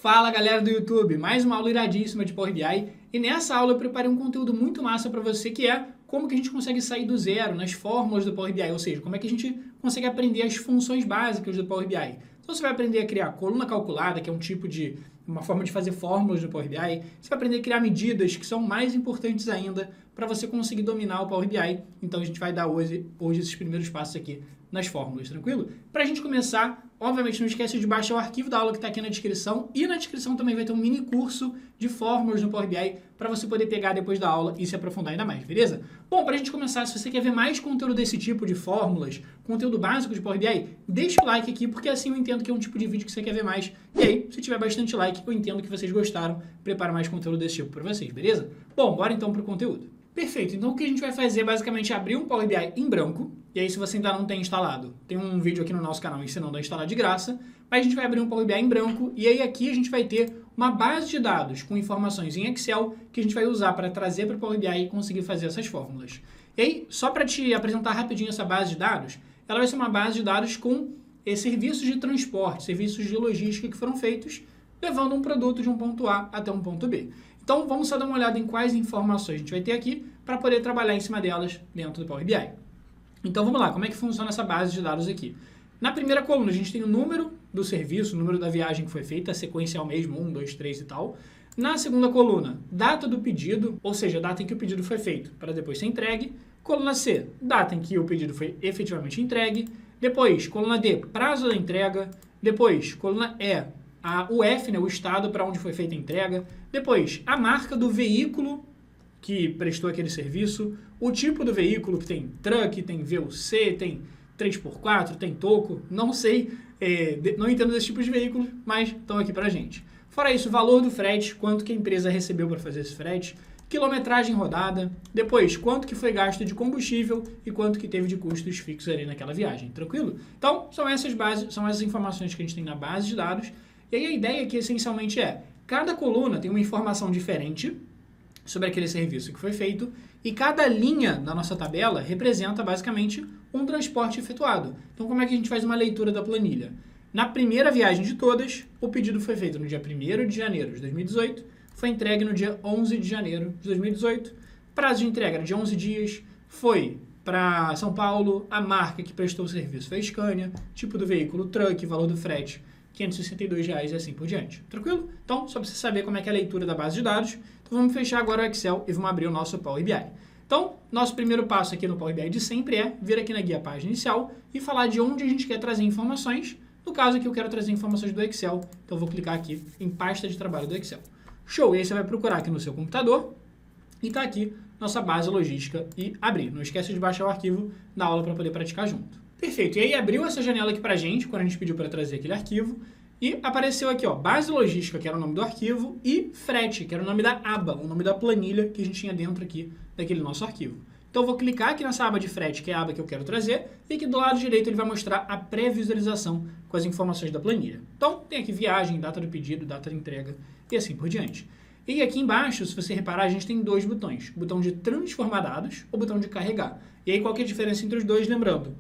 Fala galera do YouTube, mais uma aula iradíssima de Power BI e nessa aula eu preparei um conteúdo muito massa para você que é como que a gente consegue sair do zero nas fórmulas do Power BI, ou seja, como é que a gente consegue aprender as funções básicas do Power BI. Então você vai aprender a criar coluna calculada, que é uma forma de fazer fórmulas do Power BI, você vai aprender a criar medidas que são mais importantes ainda para você conseguir dominar o Power BI. Então a gente vai dar hoje esses primeiros passos aqui nas fórmulas, tranquilo? Para a gente começar, obviamente não esquece de baixar o arquivo da aula que está aqui na descrição e na descrição também vai ter um mini curso de fórmulas no Power BI para você poder pegar depois da aula e se aprofundar ainda mais, beleza? Bom, para a gente começar, se você quer ver mais conteúdo desse tipo de fórmulas, conteúdo básico de Power BI, deixa o like aqui porque assim eu entendo que é um tipo de vídeo que você quer ver mais e aí, se tiver bastante like, eu entendo que vocês gostaram, preparo mais conteúdo desse tipo para vocês, beleza? Bom, bora então para o conteúdo. Perfeito, então o que a gente vai fazer é basicamente abrir um Power BI em branco, e aí se você ainda não tem instalado, tem um vídeo aqui no nosso canal ensinando a instalar de graça, mas a gente vai abrir um Power BI em branco, e aí aqui a gente vai ter uma base de dados com informações em Excel que a gente vai usar para trazer para o Power BI e conseguir fazer essas fórmulas. E aí, só para te apresentar rapidinho essa base de dados, ela vai ser uma base de dados com serviços de transporte, serviços de logística que foram feitos, levando um produto de um ponto A até um ponto B. Então, vamos só dar uma olhada em quais informações a gente vai ter aqui para poder trabalhar em cima delas dentro do Power BI. Então, vamos lá, como é que funciona essa base de dados aqui? Na primeira coluna, a gente tem o número do serviço, o número da viagem que foi feita, sequencial mesmo, 1, 2, 3 e tal. Na segunda coluna, data do pedido, ou seja, a data em que o pedido foi feito para depois ser entregue. Coluna C, data em que o pedido foi efetivamente entregue. Depois, coluna D, prazo da entrega. Depois, coluna E, o F, né, o estado para onde foi feita a entrega. Depois, a marca do veículo que prestou aquele serviço, o tipo do veículo, que tem truck, tem VUC, tem 3x4, tem toco, não sei, não entendo desse tipo de veículo, mas estão aqui pra gente. Fora isso, o valor do frete, quanto que a empresa recebeu para fazer esse frete, quilometragem rodada, depois quanto que foi gasto de combustível e quanto que teve de custos fixos ali naquela viagem, tranquilo? Então, são essas informações que a gente tem na base de dados, e aí a ideia aqui essencialmente cada coluna tem uma informação diferente sobre aquele serviço que foi feito e cada linha da nossa tabela representa basicamente um transporte efetuado. Então, como é que a gente faz uma leitura da planilha? Na primeira viagem de todas, o pedido foi feito no dia 1º de janeiro de 2018, foi entregue no dia 11 de janeiro de 2018, prazo de entrega era de 11 dias, foi para São Paulo, a marca que prestou o serviço foi a Scania, tipo do veículo truck, valor do frete R$ 562 e assim por diante. Tranquilo? Então, só para você saber como é que é a leitura da base de dados. Então, vamos fechar agora o Excel e vamos abrir o nosso Power BI. Então, nosso primeiro passo aqui no Power BI de sempre é vir aqui na guia página inicial e falar de onde a gente quer trazer informações. No caso aqui, eu quero trazer informações do Excel. Então, eu vou clicar aqui em pasta de trabalho do Excel. Show! E aí você vai procurar aqui no seu computador e está aqui nossa base logística e abrir. Não esquece de baixar o arquivo da aula para poder praticar junto. Perfeito, e aí abriu essa janela aqui pra gente, quando a gente pediu para trazer aquele arquivo, e apareceu aqui, ó, base logística, que era o nome do arquivo, e frete, que era o nome da aba, o nome da planilha que a gente tinha dentro aqui daquele nosso arquivo. Então eu vou clicar aqui nessa aba de frete, que é a aba que eu quero trazer, e aqui do lado direito ele vai mostrar a pré-visualização com as informações da planilha. Então tem aqui viagem, data do pedido, data de entrega e assim por diante. E aqui embaixo, se você reparar, a gente tem dois botões, o botão de transformar dados ou o botão de carregar. E aí qual que é a diferença entre os dois, lembrando?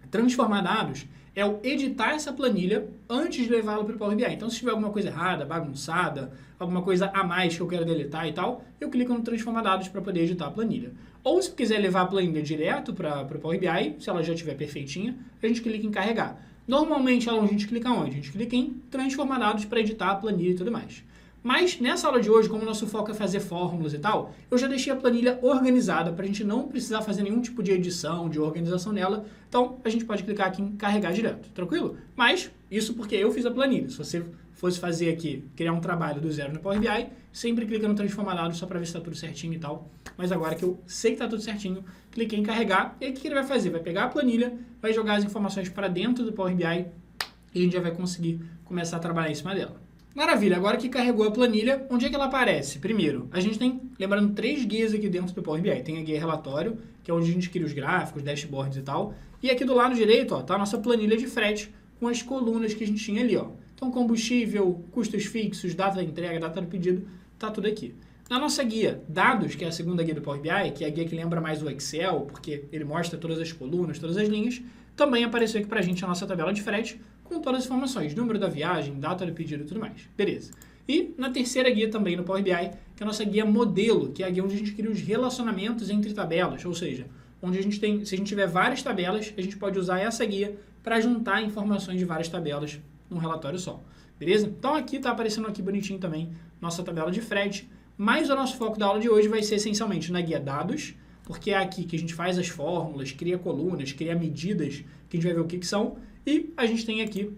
Transformar dados é o editar essa planilha antes de levá-la para o Power BI. Então, se tiver alguma coisa errada, bagunçada, alguma coisa a mais que eu quero deletar e tal, eu clico no transformar dados para poder editar a planilha. Ou se quiser levar a planilha direto para o Power BI, se ela já estiver perfeitinha, a gente clica em carregar. Normalmente, a gente clica onde? A gente clica em transformar dados para editar a planilha e tudo mais. Mas nessa aula de hoje, como o nosso foco é fazer fórmulas e tal, eu já deixei a planilha organizada para a gente não precisar fazer nenhum tipo de edição, de organização nela. Então, a gente pode clicar aqui em carregar direto, tranquilo? Mas, isso porque eu fiz a planilha. Se você fosse fazer aqui, criar um trabalho do zero no Power BI, sempre clica no transformar dados só para ver se está tudo certinho e tal. Mas agora que eu sei que está tudo certinho, cliquei em carregar. E aí o que ele vai fazer? Vai pegar a planilha, vai jogar as informações para dentro do Power BI e a gente já vai conseguir começar a trabalhar em cima dela. Maravilha, agora que carregou a planilha, onde é que ela aparece? Primeiro, a gente tem, lembrando, 3 guias aqui dentro do Power BI. Tem a guia relatório, que é onde a gente cria os gráficos, dashboards e tal. E aqui do lado direito, ó, tá a nossa planilha de frete com as colunas que a gente tinha ali, ó. Então, combustível, custos fixos, data da entrega, data do pedido, tá tudo aqui. Na nossa guia dados, que é a segunda guia do Power BI, que é a guia que lembra mais o Excel, porque ele mostra todas as colunas, todas as linhas, também apareceu aqui pra gente a nossa tabela de frete com todas as informações, número da viagem, data do pedido e tudo mais. Beleza. E na terceira guia também no Power BI, que é a nossa guia modelo, que é a guia onde a gente cria os relacionamentos entre tabelas, ou seja, onde a gente tem, se a gente tiver várias tabelas, a gente pode usar essa guia para juntar informações de várias tabelas num relatório só. Beleza? Então aqui está aparecendo aqui bonitinho também nossa tabela de frete, mas o nosso foco da aula de hoje vai ser essencialmente na guia dados, porque é aqui que a gente faz as fórmulas, cria colunas, cria medidas, que a gente vai ver o que são, e a gente tem aqui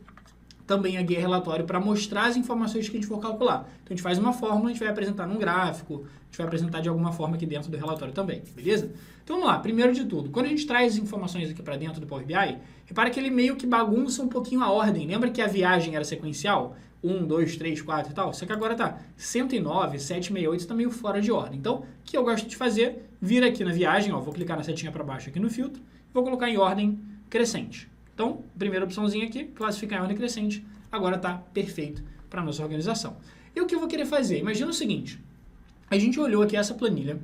também a guia relatório para mostrar as informações que a gente for calcular. Então a gente faz uma fórmula, a gente vai apresentar num gráfico, a gente vai apresentar de alguma forma aqui dentro do relatório também, beleza? Então vamos lá, primeiro de tudo, quando a gente traz as informações aqui para dentro do Power BI, repara que ele meio que bagunça um pouquinho a ordem. Lembra que a viagem era sequencial? 1, 2, 3, 4 e tal? Só que agora tá 109, 768, está meio fora de ordem. Então, o que eu gosto de fazer, vir aqui na viagem, ó, vou clicar na setinha para baixo aqui no filtro, vou colocar em ordem crescente. Então, primeira opçãozinha aqui, classificar em ordem crescente, agora está perfeito para a nossa organização. E o que eu vou querer fazer? Imagina o seguinte, a gente olhou aqui essa planilha,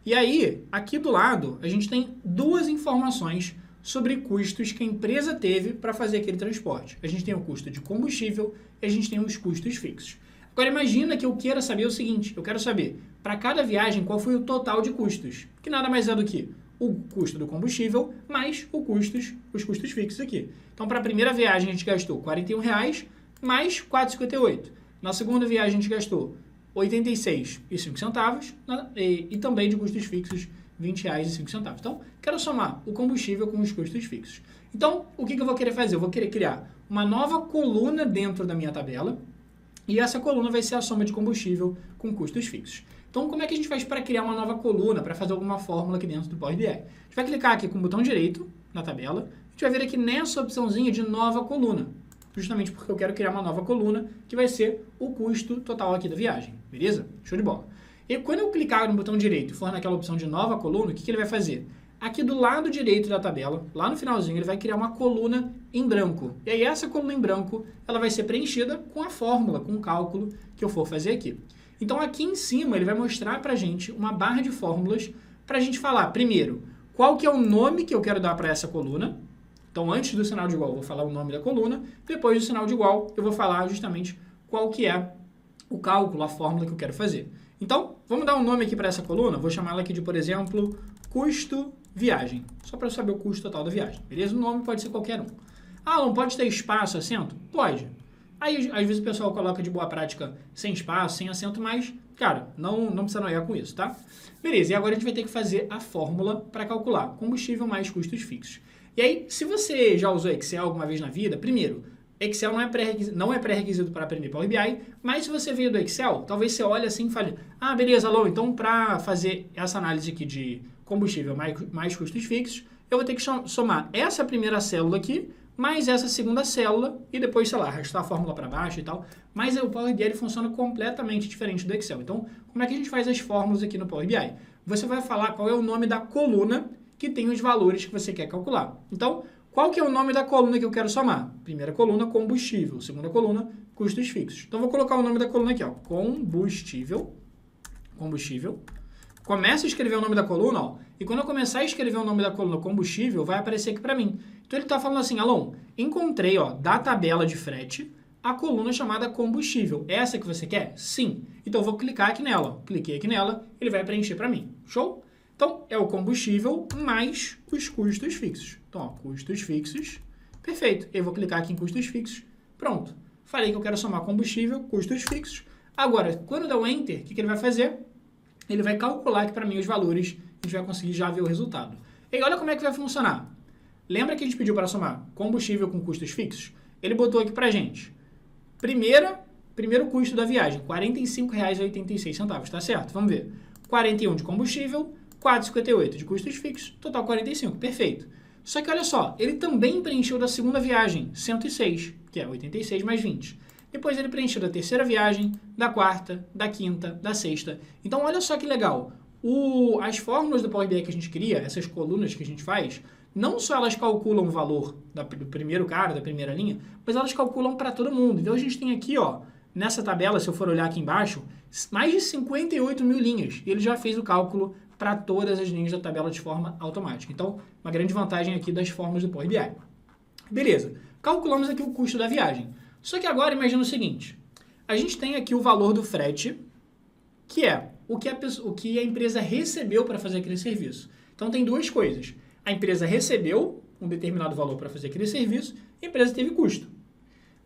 e aí, aqui do lado, a gente tem duas informações sobre custos que a empresa teve para fazer aquele transporte. A gente tem o custo de combustível e a gente tem os custos fixos. Agora imagina que eu queira saber o seguinte, eu quero saber, para cada viagem, qual foi o total de custos, que nada mais é do que o custo do combustível mais os custos fixos aqui. Então, para a primeira viagem, a gente gastou R$ 41,00 mais R$ 4,58. Na segunda viagem, a gente gastou R$ 86,05 e também de custos fixos R$ 20,05. Então, quero somar o combustível com os custos fixos. Então, o que eu vou querer fazer? Eu vou querer criar uma nova coluna dentro da minha tabela e essa coluna vai ser a soma de combustível com custos fixos. Então, como é que a gente faz para criar uma nova coluna, para fazer alguma fórmula aqui dentro do Power BI? A gente vai clicar aqui com o botão direito na tabela, a gente vai vir aqui nessa opçãozinha de nova coluna, justamente porque eu quero criar uma nova coluna, que vai ser o custo total aqui da viagem, beleza? Show de bola. E quando eu clicar no botão direito e for naquela opção de nova coluna, o que ele vai fazer? Aqui do lado direito da tabela, lá no finalzinho, ele vai criar uma coluna em branco. E aí essa coluna em branco, ela vai ser preenchida com a fórmula, com o cálculo que eu for fazer aqui. Então aqui em cima ele vai mostrar para a gente uma barra de fórmulas para a gente falar, primeiro, qual que é o nome que eu quero dar para essa coluna. Então antes do sinal de igual eu vou falar o nome da coluna, depois do sinal de igual eu vou falar justamente qual que é o cálculo, a fórmula que eu quero fazer. Então vamos dar um nome aqui para essa coluna, vou chamar ela aqui de, por exemplo, custo viagem, só para eu saber o custo total da viagem, beleza? O nome pode ser qualquer um. Ah, não pode ter espaço, acento? Pode. Aí, às vezes, o pessoal coloca de boa prática sem espaço, sem acento, mas, cara, não precisa noiar com isso, tá? Beleza, e agora a gente vai ter que fazer a fórmula para calcular combustível mais custos fixos. E aí, se você já usou Excel alguma vez na vida, primeiro, Excel não é pré-requisito para aprender Power BI, mas se você veio do Excel, talvez você olhe assim e fale, ah, beleza, Alô, então para fazer essa análise aqui de combustível mais custos fixos, eu vou ter que somar essa primeira célula aqui, mais essa segunda célula, e depois, sei lá, arrastar a fórmula para baixo e tal. Mas o Power BI ele funciona completamente diferente do Excel. Então, como é que a gente faz as fórmulas aqui no Power BI? Você vai falar qual é o nome da coluna que tem os valores que você quer calcular. Então, qual que é o nome da coluna que eu quero somar? Primeira coluna, combustível. Segunda coluna, custos fixos. Então, vou colocar o nome da coluna aqui, ó, combustível. Começa a escrever o nome da coluna, ó, e quando eu começar a escrever o nome da coluna combustível, vai aparecer aqui para mim. Então ele está falando assim, Alon, encontrei, ó, da tabela de frete a coluna chamada combustível. Essa que você quer? Sim. Então eu vou clicar aqui nela, ó. Cliquei aqui nela, ele vai preencher para mim. Show? Então é o combustível mais os custos fixos. Então, ó, custos fixos, perfeito. Eu vou clicar aqui em custos fixos, pronto. Falei que eu quero somar combustível, custos fixos. Agora, quando der o Enter, o que ele vai fazer? Ele vai calcular aqui para mim os valores, a gente vai conseguir já ver o resultado. E olha como é que vai funcionar. Lembra que a gente pediu para somar combustível com custos fixos? Ele botou aqui para a gente. Primeiro custo da viagem, R$ 45,86, tá certo? Vamos ver. 41 de combustível, 4,58 de custos fixos, total 45, perfeito. Só que olha só, ele também preencheu da segunda viagem, 106, que é 86 mais 20. Depois ele preencheu da terceira viagem, da quarta, da quinta, da sexta. Então, olha só que legal. As fórmulas do Power BI que a gente cria, essas colunas que a gente faz, não só elas calculam o valor do primeiro cara, da primeira linha, mas elas calculam para todo mundo. Então, a gente tem aqui, ó, nessa tabela, se eu for olhar aqui embaixo, mais de 58 mil linhas. E ele já fez o cálculo para todas as linhas da tabela de forma automática. Então, uma grande vantagem aqui das fórmulas do Power BI. Beleza. Calculamos aqui o custo da viagem. Só que agora imagina o seguinte, a gente tem aqui o valor do frete, que é o que a empresa recebeu para fazer aquele serviço. Então tem duas coisas. A empresa recebeu um determinado valor para fazer aquele serviço e a empresa teve custo.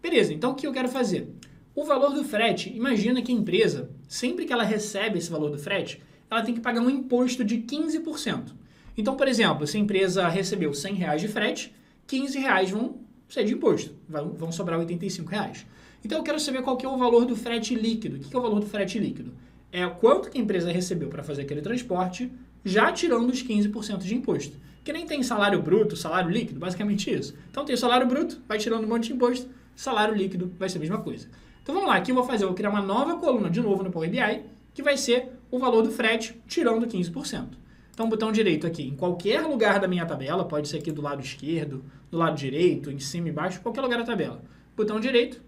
Beleza, então o que eu quero fazer? O valor do frete, imagina que a empresa, sempre que ela recebe esse valor do frete, ela tem que pagar um imposto de 15%. Então, por exemplo, se a empresa recebeu R$100 de frete, R$15 vão ser de imposto, vão sobrar R$85. Então eu quero saber qual que é o valor do frete líquido. O que é o valor do frete líquido? É quanto que a empresa recebeu para fazer aquele transporte, já tirando os 15% de imposto. Que nem tem salário bruto, salário líquido, basicamente isso. Então tem o salário bruto, vai tirando um monte de imposto, salário líquido vai ser a mesma coisa. Então vamos lá, aqui eu vou criar uma nova coluna de novo no Power BI, que vai ser o valor do frete, tirando 15%. Então botão direito aqui, em qualquer lugar da minha tabela, pode ser aqui do lado esquerdo, do lado direito, em cima e embaixo, qualquer lugar da tabela. Botão direito,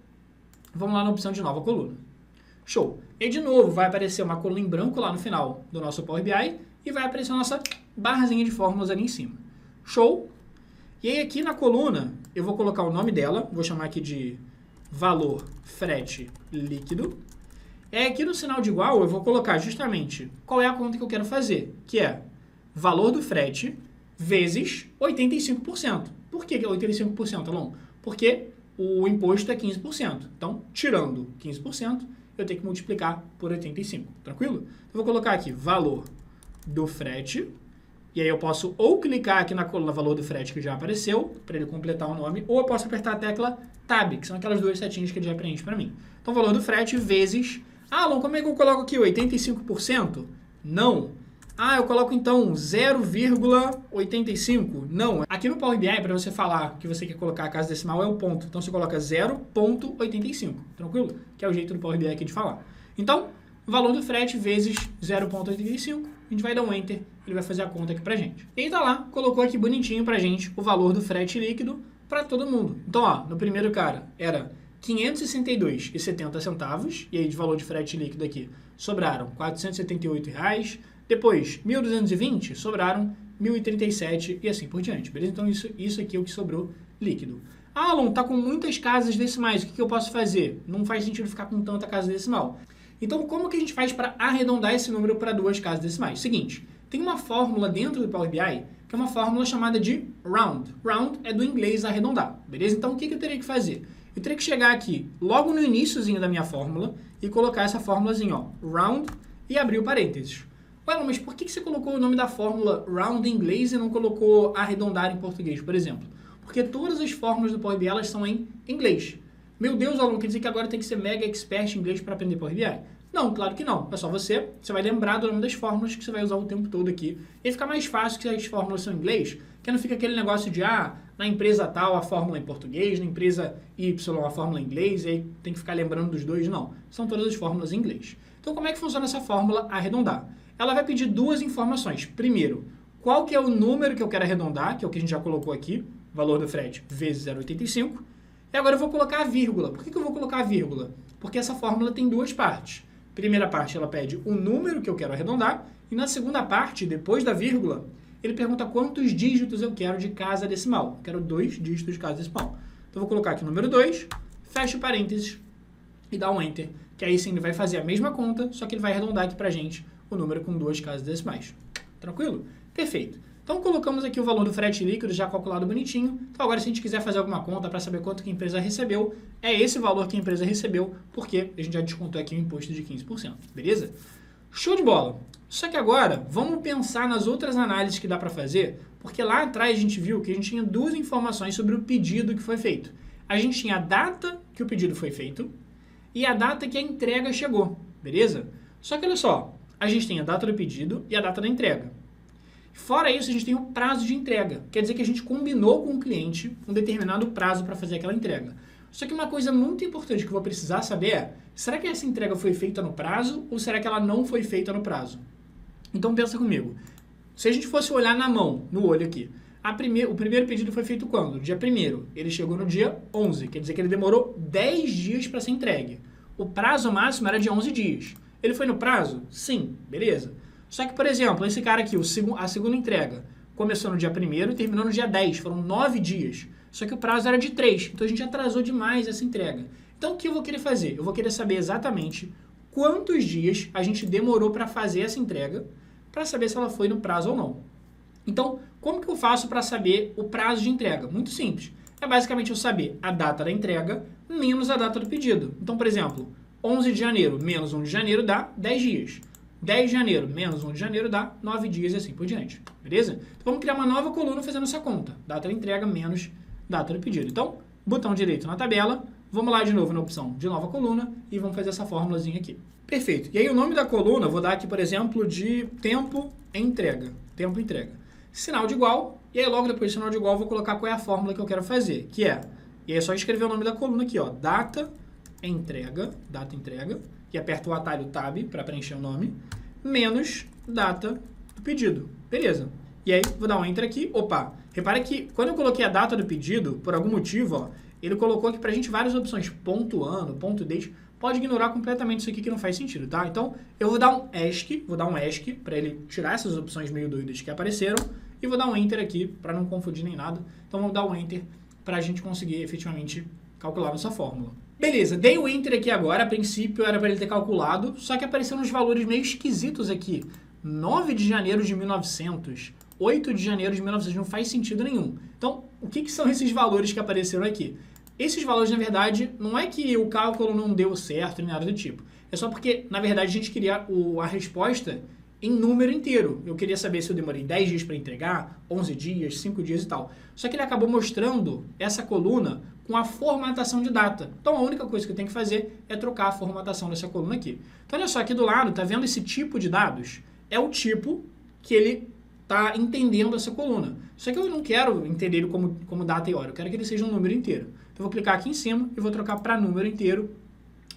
vamos lá na opção de nova coluna. Show! E de novo vai aparecer uma coluna em branco lá no final do nosso Power BI e vai aparecer a nossa barrazinha de fórmulas ali em cima. Show! E aí aqui na coluna eu vou colocar o nome dela, vou chamar aqui de valor frete líquido. E aqui no sinal de igual eu vou colocar justamente qual é a conta que eu quero fazer, que é valor do frete vezes 85%. Por que 85%, Alon? Porque o imposto é 15%. Então, tirando 15%, eu tenho que multiplicar por 85%. Tranquilo? Eu vou colocar aqui valor do frete. E aí eu posso ou clicar aqui na coluna valor do frete que já apareceu, para ele completar o nome, ou eu posso apertar a tecla Tab, que são aquelas duas setinhas que ele já preenche para mim. Então, valor do frete vezes... Ah, Alon, como é que eu coloco aqui 85%? Não. Ah, eu coloco então 0,85? Não. Aqui no Power BI, para você falar que você quer colocar a casa decimal, é o ponto. Então, você coloca 0,85. Tranquilo? Que é o jeito do Power BI aqui de falar. Então, valor do frete vezes 0,85. A gente vai dar um Enter, ele vai fazer a conta aqui pra gente. E aí tá lá, colocou aqui bonitinho pra gente o valor do frete líquido para todo mundo. Então, ó, no primeiro cara era R$ 562,70, e aí de valor de frete líquido aqui sobraram R$ 478,00. Depois, 1.220, sobraram 1.037 e assim por diante, beleza? Então, isso aqui é o que sobrou líquido. Ah, Alon, tá com muitas casas decimais, o que eu posso fazer? Não faz sentido ficar com tanta casa decimal. Então, como que a gente faz para arredondar esse número para duas casas decimais? Seguinte, tem uma fórmula dentro do Power BI, que é uma fórmula chamada de round. Round é do inglês arredondar, beleza? Então, o que eu teria que fazer? Eu teria que chegar aqui, logo no iniciozinho da minha fórmula, e colocar essa fórmulazinha, ó, round, e abrir o parênteses. Ué, mas por que você colocou o nome da fórmula round em inglês e não colocou arredondar em português, por exemplo? Porque todas as fórmulas do Power BI, elas são em inglês. Meu Deus, aluno, quer dizer que agora tem que ser mega expert em inglês para aprender Power BI? Não, claro que não. É só você vai lembrar do nome das fórmulas que você vai usar o tempo todo aqui. E fica mais fácil que as fórmulas são em inglês, que não fica aquele negócio de, na empresa tal a fórmula é em português, na empresa Y a fórmula é em inglês, e aí tem que ficar lembrando dos dois. Não, são todas as fórmulas em inglês. Então, como é que funciona essa fórmula arredondar? Ela vai pedir duas informações. Primeiro, qual que é o número que eu quero arredondar, que é o que a gente já colocou aqui, valor do frete vezes 0,85. E agora eu vou colocar a vírgula. Por que eu vou colocar a vírgula? Porque essa fórmula tem duas partes. Primeira parte, ela pede o número que eu quero arredondar, e na segunda parte, depois da vírgula, ele pergunta quantos dígitos eu quero de casa decimal. Eu quero 2 dígitos de casa decimal. Então, eu vou colocar aqui o número 2, fecho parênteses e dá um Enter, que aí sim ele vai fazer a mesma conta, só que ele vai arredondar aqui pra gente o número com 2 casas decimais. Tranquilo? Perfeito. Então, colocamos aqui o valor do frete líquido já calculado bonitinho. Então, agora, se a gente quiser fazer alguma conta para saber quanto que a empresa recebeu, é esse valor que a empresa recebeu, porque a gente já descontou aqui o imposto de 15%. Beleza? Show de bola! Só que agora, vamos pensar nas outras análises que dá para fazer, porque lá atrás a gente viu que a gente tinha duas informações sobre o pedido que foi feito. A gente tinha a data que o pedido foi feito e a data que a entrega chegou. Beleza? Só que olha só, a gente tem a data do pedido e a data da entrega. Fora isso, a gente tem o prazo de entrega. Quer dizer que a gente combinou com o cliente um determinado prazo para fazer aquela entrega. Só que uma coisa muito importante que eu vou precisar saber é, será que essa entrega foi feita no prazo ou será que ela não foi feita no prazo? Então pensa comigo. Se a gente fosse olhar na mão, no olho aqui, o primeiro pedido foi feito quando? Dia 1º. Ele chegou no dia 11. Quer dizer que ele demorou 10 dias para ser entregue. O prazo máximo era de 11 dias. Ele foi no prazo? Sim. Beleza. Só que, por exemplo, esse cara aqui, a segunda entrega, começou no dia 1º e terminou no dia 10. Foram 9 dias. só que o prazo era de 3, então a gente atrasou demais essa entrega. Então o que eu vou querer fazer? Eu vou querer saber exatamente quantos dias a gente demorou para fazer essa entrega, para saber se ela foi no prazo ou não. Então, como que eu faço para saber o prazo de entrega? Muito simples. É basicamente eu saber a data da entrega menos a data do pedido. Então, por exemplo, 11 de janeiro menos 1 de janeiro dá 10 dias. 10 de janeiro menos 1 de janeiro dá 9 dias e assim por diante. Beleza? Então, vamos criar uma nova coluna fazendo essa conta. Data da entrega menos data do pedido. Então, botão direito na tabela. Vamos lá de novo na opção de nova coluna e vamos fazer essa formulazinha aqui. Perfeito. E aí o nome da coluna, eu vou dar aqui, por exemplo, de tempo entrega. Tempo entrega. Sinal de igual, e aí logo depois do sinal de igual eu vou colocar qual é a fórmula que eu quero fazer, que é, e aí é só escrever o nome da coluna aqui, ó, data entrega, e aperto o atalho Tab para preencher o nome, menos data do pedido. Beleza. E aí vou dar um Enter aqui, opa, repara que quando eu coloquei a data do pedido, por algum motivo, ó, ele colocou aqui pra gente várias opções, ponto ano, ponto date, pode ignorar completamente isso aqui que não faz sentido, tá? Então, eu vou dar um ESC, para ele tirar essas opções meio doidas que apareceram, e vou dar um Enter aqui, para não confundir nem nada. Então, vamos dar um Enter para a gente conseguir efetivamente calcular nossa fórmula. Beleza, dei o Enter aqui agora, a princípio era para ele ter calculado, só que apareceram uns valores meio esquisitos aqui. 9 de janeiro de 1900, 8 de janeiro de 1900, não faz sentido nenhum. Então, o que são esses valores que apareceram aqui? Esses valores, na verdade, não é que o cálculo não deu certo nem nada do tipo. É só porque, na verdade, a gente queria a resposta em número inteiro. Eu queria saber se eu demorei 10 dias para entregar, 11 dias, 5 dias e tal. Só que ele acabou mostrando essa coluna com a formatação de data. Então, a única coisa que eu tenho que fazer é trocar a formatação dessa coluna aqui. Então, olha só, aqui do lado, tá vendo esse tipo de dados? É o tipo que ele está entendendo essa coluna. Só que eu não quero entender ele como data e hora, eu quero que ele seja um número inteiro. Então, eu vou clicar aqui em cima e vou trocar para número inteiro,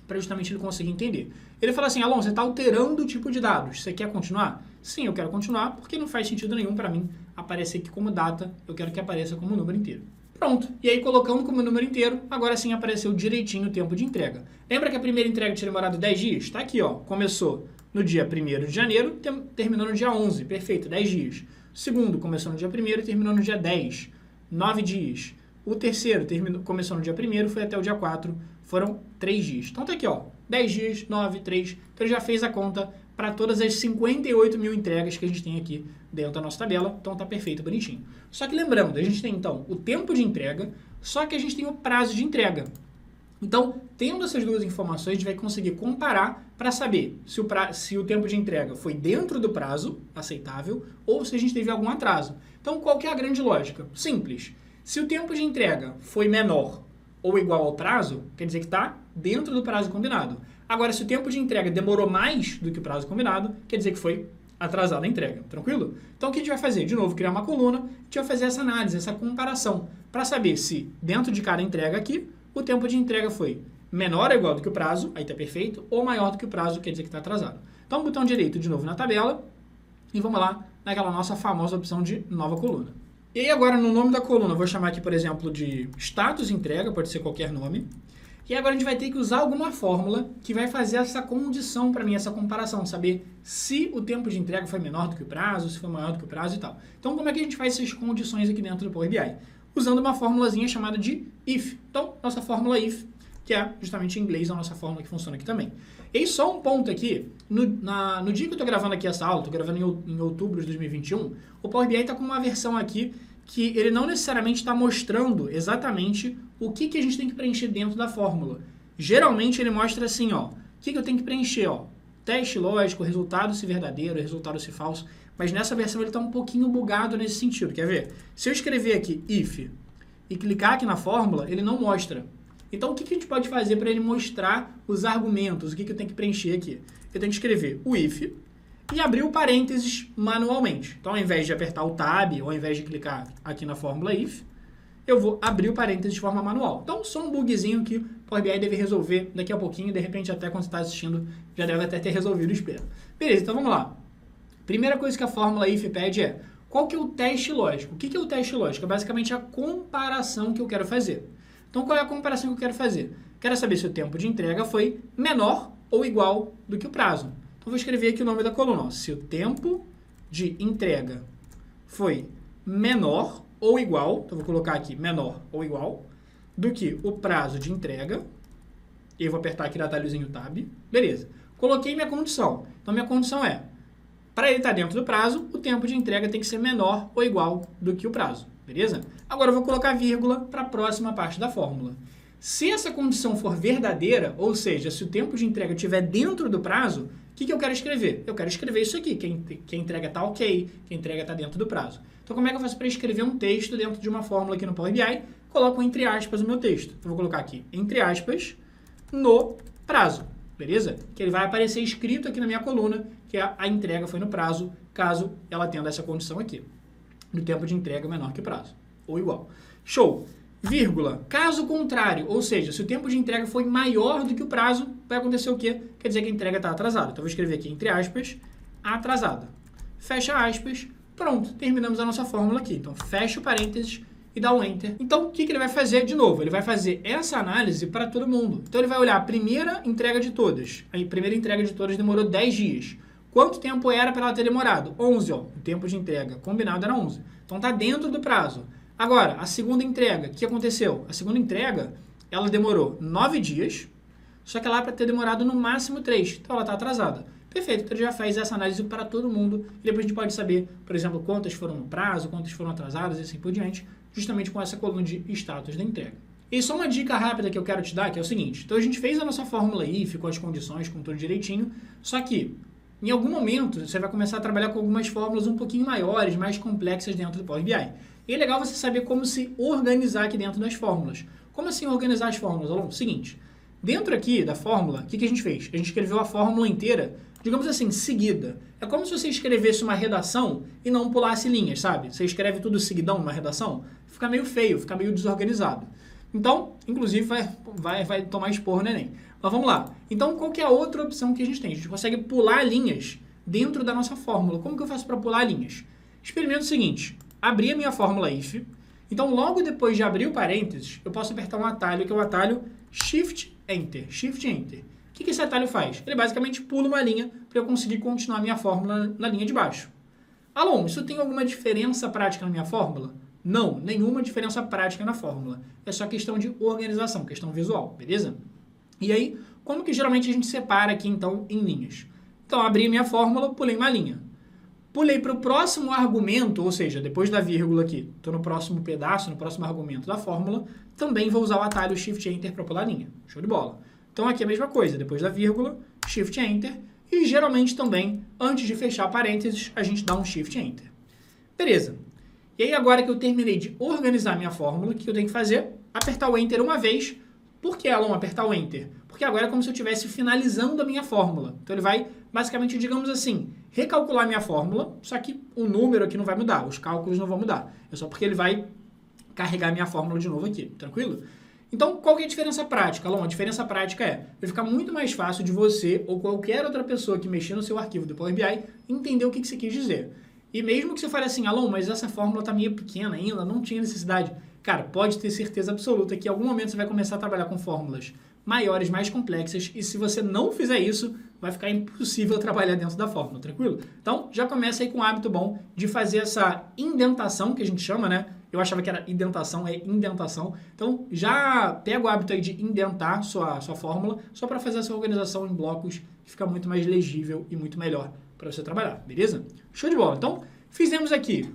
para justamente ele conseguir entender. Ele fala assim, Alon, você está alterando o tipo de dados, você quer continuar? Sim, eu quero continuar, porque não faz sentido nenhum para mim aparecer aqui como data, eu quero que apareça como número inteiro. Pronto, e aí colocando como número inteiro, agora sim apareceu direitinho o tempo de entrega. Lembra que a primeira entrega tinha demorado 10 dias? Está aqui, ó, começou no dia 1º de janeiro, terminou no dia 11, perfeito, 10 dias. O segundo começou no dia 1º e terminou no dia 10, 9 dias. O terceiro começou no dia 1º, foi até o dia 4, foram 3 dias. Então tá aqui, ó, 10 dias, 9, 3, então ele já fez a conta para todas as 58 mil entregas que a gente tem aqui dentro da nossa tabela, então tá perfeito, bonitinho. Só que lembrando, a gente tem então o tempo de entrega, só que a gente tem o prazo de entrega. Então, tendo essas duas informações, a gente vai conseguir comparar para saber se o tempo de entrega foi dentro do prazo aceitável ou se a gente teve algum atraso. Então, qual que é a grande lógica? Simples. Se o tempo de entrega foi menor ou igual ao prazo, quer dizer que está dentro do prazo combinado. Agora, se o tempo de entrega demorou mais do que o prazo combinado, quer dizer que foi atrasada a entrega. Tranquilo? Então, o que a gente vai fazer? De novo, criar uma coluna, a gente vai fazer essa análise, essa comparação, para saber se dentro de cada entrega aqui, o tempo de entrega foi menor ou igual do que o prazo, aí está perfeito, ou maior do que o prazo, quer dizer que está atrasado. Então, botão direito de novo na tabela, e vamos lá naquela nossa famosa opção de nova coluna. E aí agora no nome da coluna, eu vou chamar aqui, por exemplo, de status entrega, pode ser qualquer nome. E agora a gente vai ter que usar alguma fórmula que vai fazer essa condição para mim, essa comparação, saber se o tempo de entrega foi menor do que o prazo, se foi maior do que o prazo e tal. Então, como é que a gente faz essas condições aqui dentro do Power BI? Usando uma formulazinha chamada de if. Então, nossa fórmula if, que é justamente em inglês a nossa fórmula que funciona aqui também. E só um ponto aqui, no dia que eu estou gravando aqui essa aula, estou gravando em outubro de 2021, o Power BI está com uma versão aqui que ele não necessariamente está mostrando exatamente o que a gente tem que preencher dentro da fórmula. Geralmente ele mostra assim, ó, o que eu tenho que preencher, ó, teste lógico, resultado se verdadeiro, resultado se falso, mas nessa versão ele está um pouquinho bugado nesse sentido, quer ver? Se eu escrever aqui if e clicar aqui na fórmula, ele não mostra. Então o que a gente pode fazer para ele mostrar os argumentos, o que eu tenho que preencher aqui? Eu tenho que escrever o if e abrir o parênteses manualmente. Então, ao invés de apertar o tab, ou ao invés de clicar aqui na fórmula if, eu vou abrir o parênteses de forma manual. Então, só um bugzinho que o Power BI deve resolver daqui a pouquinho, de repente até quando você está assistindo, já deve até ter resolvido, espero. Beleza, então vamos lá. Primeira coisa que a fórmula if pede é, qual que é o teste lógico? O que é o teste lógico? É basicamente a comparação que eu quero fazer. Então, qual é a comparação que eu quero fazer? Quero saber se o tempo de entrega foi menor ou igual do que o prazo. Então, vou escrever aqui o nome da coluna. Ó. Se o tempo de entrega foi menor ou igual, então vou colocar aqui menor ou igual, do que o prazo de entrega. E eu vou apertar aqui no atalhozinho Tab. Beleza. Coloquei minha condição. Então, minha condição é, para ele estar dentro do prazo, o tempo de entrega tem que ser menor ou igual do que o prazo. Beleza? Agora, eu vou colocar vírgula para a próxima parte da fórmula. Se essa condição for verdadeira, ou seja, se o tempo de entrega estiver dentro do prazo, o que eu quero escrever? Eu quero escrever isso aqui, que a entrega está ok, que a entrega está dentro do prazo. Então, como é que eu faço para escrever um texto dentro de uma fórmula aqui no Power BI? Coloco entre aspas o meu texto. Eu vou colocar aqui, entre aspas, no prazo, beleza? Que ele vai aparecer escrito aqui na minha coluna que a entrega foi no prazo, caso ela tenha essa condição aqui, do tempo de entrega menor que o prazo, ou igual. Show! Vírgula. Caso contrário, ou seja, se o tempo de entrega foi maior do que o prazo, vai acontecer o quê? Quer dizer que a entrega está atrasada. Então, eu vou escrever aqui, entre aspas, atrasada. Fecha aspas, pronto, terminamos a nossa fórmula aqui. Então, fecha o parênteses e dá um Enter. Então, o que ele vai fazer de novo? Ele vai fazer essa análise para todo mundo. Então, ele vai olhar a primeira entrega de todas. A primeira entrega de todas demorou 10 dias. Quanto tempo era para ela ter demorado? 11, ó. O tempo de entrega combinado era 11. Então, está dentro do prazo. Agora, a segunda entrega, o que aconteceu? A segunda entrega, ela demorou 9 dias, só que ela é para ter demorado no máximo 3. Então, ela está atrasada. Perfeito, então ele já faz essa análise para todo mundo. E depois a gente pode saber, por exemplo, quantas foram no prazo, quantas foram atrasadas e assim por diante, justamente com essa coluna de status da entrega. E só uma dica rápida que eu quero te dar, que é o seguinte. Então a gente fez a nossa fórmula aí, ficou as condições com tudo direitinho, só que em algum momento você vai começar a trabalhar com algumas fórmulas um pouquinho maiores, mais complexas dentro do Power BI. E é legal você saber como se organizar aqui dentro das fórmulas. Como assim organizar as fórmulas, Alon? Seguinte, dentro aqui da fórmula, o que a gente fez? A gente escreveu a fórmula inteira, digamos assim, seguida. É como se você escrevesse uma redação e não pulasse linhas, sabe? Você escreve tudo seguidão numa redação, fica meio feio, fica meio desorganizado. Então, inclusive, vai tomar esporro no Enem. Mas vamos lá. Então, qual que é a outra opção que a gente tem? A gente consegue pular linhas dentro da nossa fórmula. Como que eu faço para pular linhas? Experimento o seguinte. Abri a minha fórmula if. Então, logo depois de abrir o parênteses, eu posso apertar um atalho, que é o atalho Shift Enter. Shift Enter. O que esse atalho faz? Ele basicamente pula uma linha para eu conseguir continuar a minha fórmula na linha de baixo. Alon, isso tem alguma diferença prática na minha fórmula? Não, nenhuma diferença prática na fórmula. É só questão de organização, questão visual, beleza? E aí, como que geralmente a gente separa aqui, então, em linhas? Então, abri minha fórmula, pulei uma linha. Pulei para o próximo argumento, ou seja, depois da vírgula aqui, estou no próximo pedaço, no próximo argumento da fórmula, também vou usar o atalho Shift Enter para pular a linha. Show de bola. Então, aqui é a mesma coisa, depois da vírgula, Shift Enter, e geralmente também, antes de fechar parênteses, a gente dá um Shift Enter. Beleza. E aí, agora que eu terminei de organizar minha fórmula, o que eu tenho que fazer? Apertar o Enter uma vez. Por que, Alon, apertar o Enter? Porque agora é como se eu estivesse finalizando a minha fórmula. Então, ele vai, basicamente, digamos assim, recalcular minha fórmula, só que o número aqui não vai mudar, os cálculos não vão mudar. É só porque ele vai carregar minha fórmula de novo aqui, tranquilo? Então, qual que é a diferença prática, Alon? A diferença prática vai ficar muito mais fácil de você ou qualquer outra pessoa que mexer no seu arquivo do Power BI entender o que você quis dizer. E mesmo que você fale assim, Alon, mas essa fórmula está meio pequena ainda, não tinha necessidade. Cara, pode ter certeza absoluta que em algum momento você vai começar a trabalhar com fórmulas maiores, mais complexas, e se você não fizer isso, vai ficar impossível trabalhar dentro da fórmula, tranquilo? Então, já começa aí com um hábito bom de fazer essa indentação, que a gente chama, né? Eu achava que era indentação, é indentação. Então, já pega o hábito aí de indentar sua fórmula, só para fazer essa organização em blocos, que fica muito mais legível e muito melhor para você trabalhar, beleza? Show de bola. Então, fizemos aqui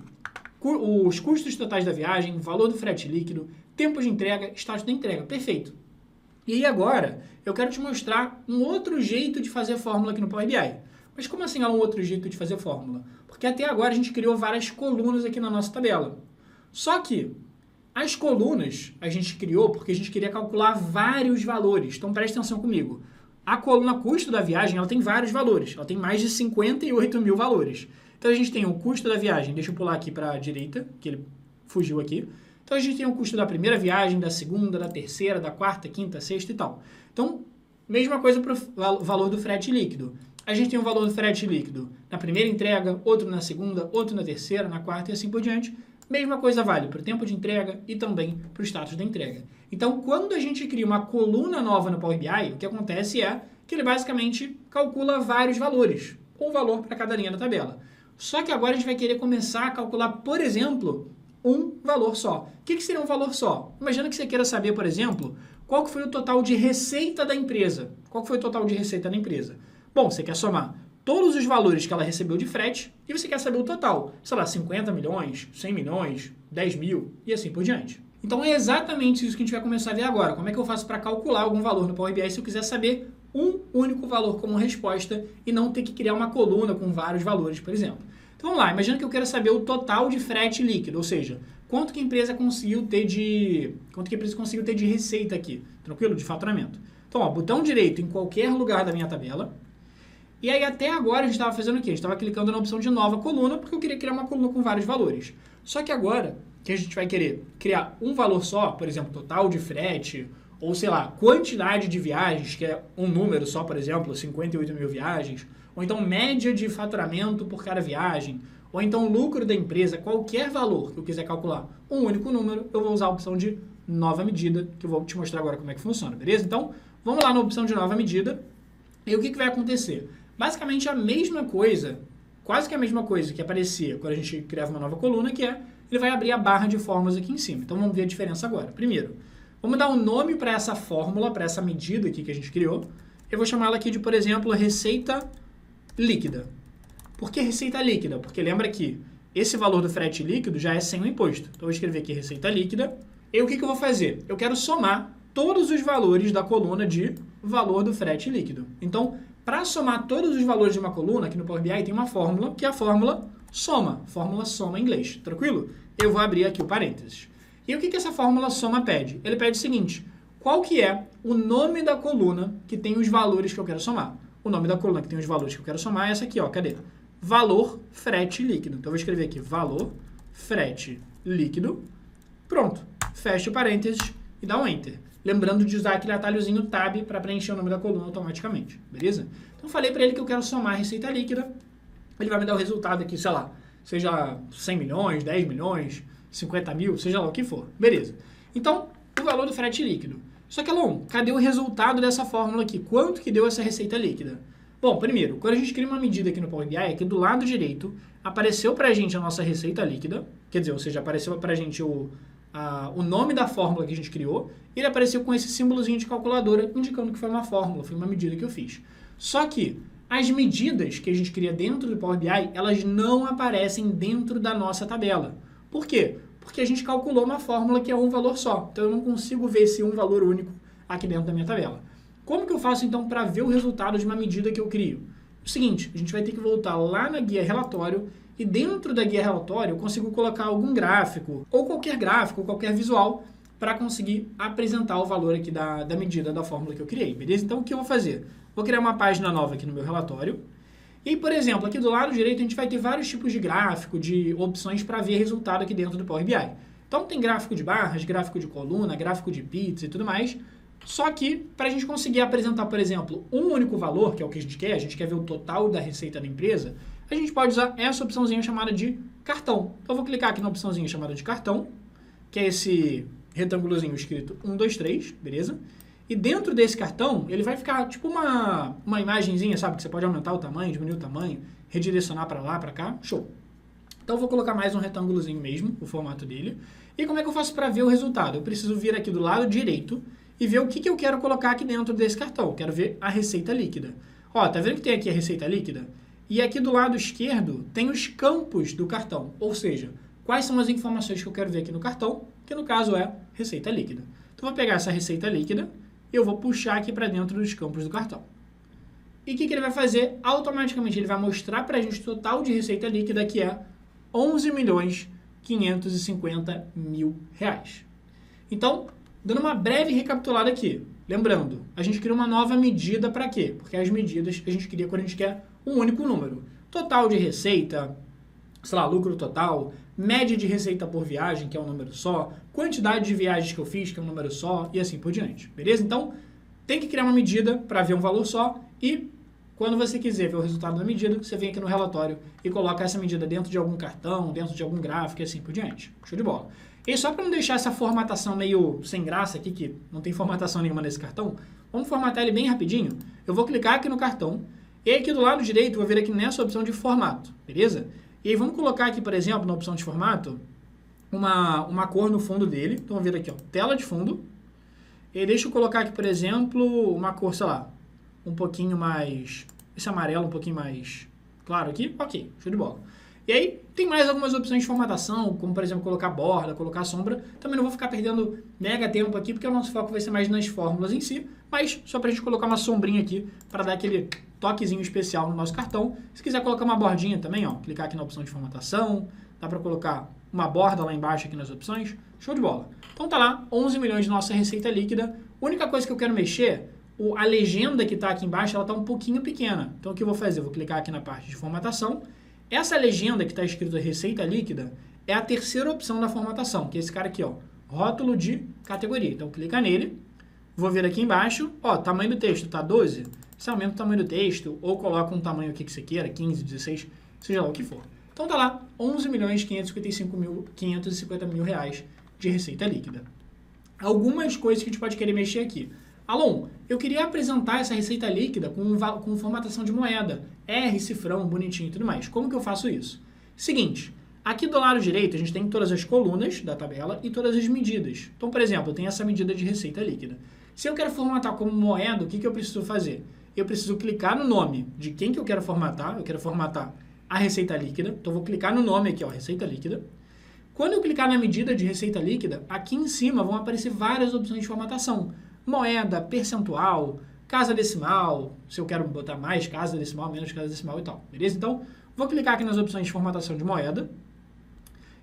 os custos totais da viagem, valor do frete líquido, tempo de entrega, status da entrega. Perfeito. E aí agora, eu quero te mostrar um outro jeito de fazer fórmula aqui no Power BI. Mas como assim é um outro jeito de fazer fórmula? Porque até agora a gente criou várias colunas aqui na nossa tabela. Só que as colunas a gente criou porque a gente queria calcular vários valores. Então preste atenção comigo. A coluna custo da viagem, ela tem vários valores. Ela tem mais de 58 mil valores. Então a gente tem o custo da viagem, deixa eu pular aqui para a direita, que ele fugiu aqui. Então a gente tem o custo da primeira viagem, da segunda, da terceira, da quarta, quinta, sexta e tal. Então, mesma coisa para o valor do frete líquido. A gente tem o valor do frete líquido na primeira entrega, outro na segunda, outro na terceira, na quarta e assim por diante. Mesma coisa vale para o tempo de entrega e também para o status da entrega. Então, quando a gente cria uma coluna nova no Power BI, o que acontece é que ele basicamente calcula vários valores, um valor para cada linha da tabela. Só que agora a gente vai querer começar a calcular, por exemplo, um valor só. O que seria um valor só? Imagina que você queira saber, por exemplo, qual que foi o total de receita da empresa. Qual que foi o total de receita da empresa? Bom, você quer somar todos os valores que ela recebeu de frete e você quer saber o total. Sei lá, 50 milhões, 100 milhões, 10 mil e assim por diante. Então é exatamente isso que a gente vai começar a ver agora. Como é que eu faço para calcular algum valor no Power BI se eu quiser saber um único valor como resposta e não ter que criar uma coluna com vários valores, por exemplo. Então vamos lá, imagina que eu quero saber o total de frete líquido, ou seja, quanto que a empresa conseguiu ter de receita aqui, tranquilo? De faturamento. Então, ó, botão direito em qualquer lugar da minha tabela. E aí até agora a gente estava fazendo o quê? A gente estava clicando na opção de nova coluna porque eu queria criar uma coluna com vários valores. Só que agora que a gente vai querer criar um valor só, por exemplo, total de frete, ou sei lá, quantidade de viagens, que é um número só, por exemplo, 58 mil viagens, ou então média de faturamento por cada viagem, ou então lucro da empresa, qualquer valor que eu quiser calcular um único número, eu vou usar a opção de nova medida, que eu vou te mostrar agora como é que funciona, beleza? Então, vamos lá na opção de nova medida, e o que vai acontecer? Basicamente a mesma coisa, quase que a mesma coisa que aparecia quando a gente criava uma nova coluna, que é, ele vai abrir a barra de fórmulas aqui em cima. Então vamos ver a diferença agora. Primeiro, vamos dar um nome para essa fórmula, para essa medida aqui que a gente criou. Eu vou chamar ela aqui de, por exemplo, receita líquida. Por que receita líquida? Porque lembra que esse valor do frete líquido já é sem o imposto. Então eu vou escrever aqui receita líquida. E o que eu vou fazer? Eu quero somar todos os valores da coluna de valor do frete líquido. Então, para somar todos os valores de uma coluna, aqui no Power BI tem uma fórmula, que é a fórmula soma em inglês, tranquilo? Eu vou abrir aqui o parênteses. E o que essa fórmula soma pede? Ele pede o seguinte, qual que é o nome da coluna que tem os valores que eu quero somar? O nome da coluna que tem os valores que eu quero somar é essa aqui, ó, cadê? Valor frete líquido. Então eu vou escrever aqui, valor frete líquido, pronto, fecha o parênteses e dá um Enter. Lembrando de usar aquele atalhozinho Tab para preencher o nome da coluna automaticamente, beleza? Então, falei para ele que eu quero somar a receita líquida, ele vai me dar o resultado aqui, sei lá, seja 100 milhões, 10 milhões, 50 mil, seja lá o que for, beleza? Então, o valor do frete líquido. Só que, Alon, cadê o resultado dessa fórmula aqui? Quanto que deu essa receita líquida? Bom, primeiro, quando a gente cria uma medida aqui no Power BI, aqui do lado direito, apareceu para a gente a nossa receita líquida, quer dizer, ou seja, apareceu para a gente o nome da fórmula que a gente criou, e ele apareceu com esse símbolozinho de calculadora, indicando que foi uma fórmula, foi uma medida que eu fiz. Só que as medidas que a gente cria dentro do Power BI, elas não aparecem dentro da nossa tabela. Por quê? Porque a gente calculou uma fórmula que é um valor só, então eu não consigo ver esse um valor único aqui dentro da minha tabela. Como que eu faço então para ver o resultado de uma medida que eu crio? O seguinte, a gente vai ter que voltar lá na guia relatório e dentro da guia relatório eu consigo colocar algum gráfico, ou qualquer visual, para conseguir apresentar o valor aqui da medida da fórmula que eu criei, beleza? Então o que eu vou fazer? Vou criar uma página nova aqui no meu relatório. E, por exemplo, aqui do lado direito a gente vai ter vários tipos de gráfico, de opções para ver resultado aqui dentro do Power BI. Então tem gráfico de barras, gráfico de coluna, gráfico de pizza e tudo mais. Só que, para a gente conseguir apresentar, por exemplo, um único valor, que é o que a gente quer ver o total da receita da empresa, a gente pode usar essa opçãozinha chamada de cartão. Então eu vou clicar aqui na opçãozinha chamada de cartão, que é esse retângulozinho escrito 1, 2, 3, beleza? E dentro desse cartão, ele vai ficar tipo uma imagenzinha, sabe? Que você pode aumentar o tamanho, diminuir o tamanho, redirecionar para lá, para cá, show. Então eu vou colocar mais um retângulozinho mesmo, o formato dele. E como é que eu faço para ver o resultado? Eu preciso vir aqui do lado direito e ver o que eu quero colocar aqui dentro desse cartão. Eu quero ver a receita líquida. Ó, tá vendo que tem aqui a receita líquida? E aqui do lado esquerdo tem os campos do cartão, ou seja, quais são as informações que eu quero ver aqui no cartão, que no caso é receita líquida. Então eu vou pegar essa receita líquida e eu vou puxar aqui para dentro dos campos do cartão. E o que ele vai fazer? Automaticamente ele vai mostrar para a gente o total de receita líquida, que é 11.550.000 reais. Então, dando uma breve recapitulada aqui, lembrando, a gente cria uma nova medida para quê? Porque as medidas a gente cria quando a gente quer um único número. Total de receita, sei lá, lucro total, média de receita por viagem, que é um número só, quantidade de viagens que eu fiz, que é um número só, e assim por diante, beleza? Então, tem que criar uma medida para ver um valor só e quando você quiser ver o resultado da medida, você vem aqui no relatório e coloca essa medida dentro de algum cartão, dentro de algum gráfico e assim por diante. Show de bola. E só para não deixar essa formatação meio sem graça aqui, que não tem formatação nenhuma nesse cartão, vamos formatar ele bem rapidinho. Eu vou clicar aqui no cartão e aqui do lado direito eu vou vir aqui nessa opção de formato, beleza? E aí vamos colocar aqui, por exemplo, na opção de formato, uma cor no fundo dele. Então, vamos ver aqui, ó, tela de fundo. E deixa eu colocar aqui, por exemplo, uma cor, sei lá, um pouquinho mais... Esse amarelo um pouquinho mais claro aqui. Ok, show de bola. E aí, tem mais algumas opções de formatação, como, por exemplo, colocar borda, colocar sombra. Também não vou ficar perdendo mega tempo aqui, porque o nosso foco vai ser mais nas fórmulas em si, mas só pra gente colocar uma sombrinha aqui, para dar aquele toquezinho especial no nosso cartão. Se quiser colocar uma bordinha também, ó, clicar aqui na opção de formatação, dá para colocar uma borda lá embaixo aqui nas opções, show de bola. Então tá lá, 11 milhões de nossa receita líquida. A única coisa que eu quero mexer, a legenda que está aqui embaixo, ela está um pouquinho pequena. Então o que eu vou fazer? Eu vou clicar aqui na parte de formatação. Essa legenda que está escrito receita líquida é a terceira opção da formatação, que é esse cara aqui, ó, rótulo de categoria. Então clica nele, vou vir aqui embaixo, ó, tamanho do texto tá 12, você aumenta o tamanho do texto ou coloca um tamanho aqui que você queira, 15, 16, seja lá o que for. Então tá lá, 11.555.550 mil reais de receita líquida. Algumas coisas que a gente pode querer mexer aqui. Alon, eu queria apresentar essa receita líquida com formatação de moeda, R, cifrão, bonitinho e tudo mais. Como que eu faço isso? Seguinte, aqui do lado direito a gente tem todas as colunas da tabela e todas as medidas. Então, por exemplo, eu tenho essa medida de receita líquida. Se eu quero formatar como moeda, o que eu preciso fazer? Eu preciso clicar no nome de quem que eu quero formatar. Eu quero formatar a receita líquida. Então, eu vou clicar no nome aqui, ó, receita líquida. Quando eu clicar na medida de receita líquida, aqui em cima vão aparecer várias opções de formatação. Moeda, percentual, casa decimal, se eu quero botar mais casa decimal, menos casa decimal e tal, beleza? Então, vou clicar aqui nas opções de formatação de moeda.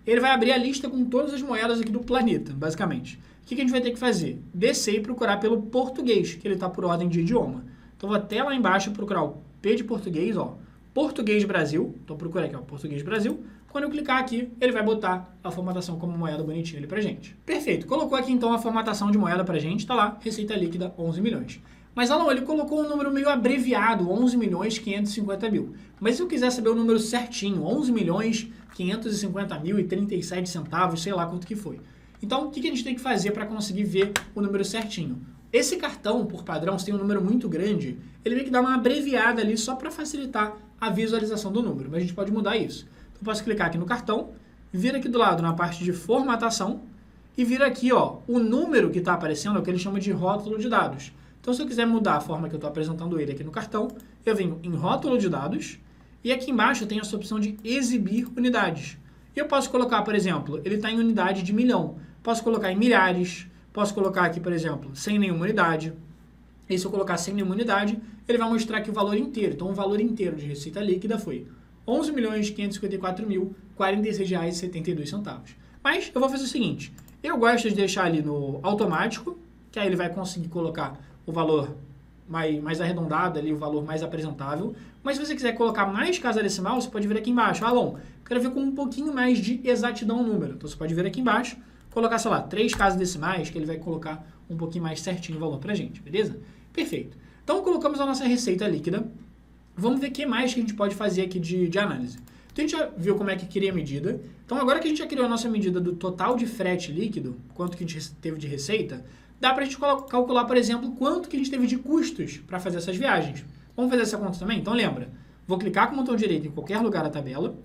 Ele vai abrir a lista com todas as moedas aqui do planeta, basicamente. O que a gente vai ter que fazer? Descer e procurar pelo português, que ele está por ordem de idioma. Então, vou até lá embaixo procurar o P de português, ó, Português Brasil. Então, procura aqui, ó, Português Brasil. Quando eu clicar aqui, ele vai botar a formatação como moeda bonitinha ali pra gente. Perfeito. Colocou aqui, então, a formatação de moeda pra gente. Tá lá, receita líquida, 11 milhões. Mas, Alon, ele colocou um número meio abreviado, 11 milhões 550 mil. Mas se eu quiser saber o número certinho, 11 milhões 550 mil e 37 centavos, sei lá quanto que foi. Então, o que a gente tem que fazer para conseguir ver o número certinho? Esse cartão, por padrão, se tem um número muito grande, ele meio que dá uma abreviada ali só para facilitar a visualização do número. Mas a gente pode mudar isso. Eu posso clicar aqui no cartão, vir aqui do lado na parte de formatação e vir aqui, ó, o número que está aparecendo é o que ele chama de rótulo de dados. Então, se eu quiser mudar a forma que eu estou apresentando ele aqui no cartão, eu venho em rótulo de dados e aqui embaixo eu tenho essa opção de exibir unidades. E eu posso colocar, por exemplo, ele está em unidade de milhão. Posso colocar em milhares, posso colocar aqui, por exemplo, sem nenhuma unidade. E se eu colocar sem nenhuma unidade, ele vai mostrar aqui o valor inteiro. Então, o valor inteiro de receita líquida foi 11.554.046,72. Mas eu vou fazer o seguinte, eu gosto de deixar ali no automático, que aí ele vai conseguir colocar o valor mais arredondado ali, o valor mais apresentável. Mas se você quiser colocar mais casa decimal, você pode vir aqui embaixo. Alon, quero ver com um pouquinho mais de exatidão o número. Então você pode vir aqui embaixo, colocar, sei lá, 3 casas decimais, que ele vai colocar um pouquinho mais certinho o valor pra gente, beleza? Perfeito. Então colocamos a nossa receita líquida. Vamos ver o que mais que a gente pode fazer aqui de análise. Então a gente já viu como é que cria a medida. Então agora que a gente já criou a nossa medida do total de frete líquido, quanto que a gente teve de receita, dá pra gente calcular, por exemplo, quanto que a gente teve de custos para fazer essas viagens. Vamos fazer essa conta também? Então lembra, vou clicar com o botão direito em qualquer lugar da tabela.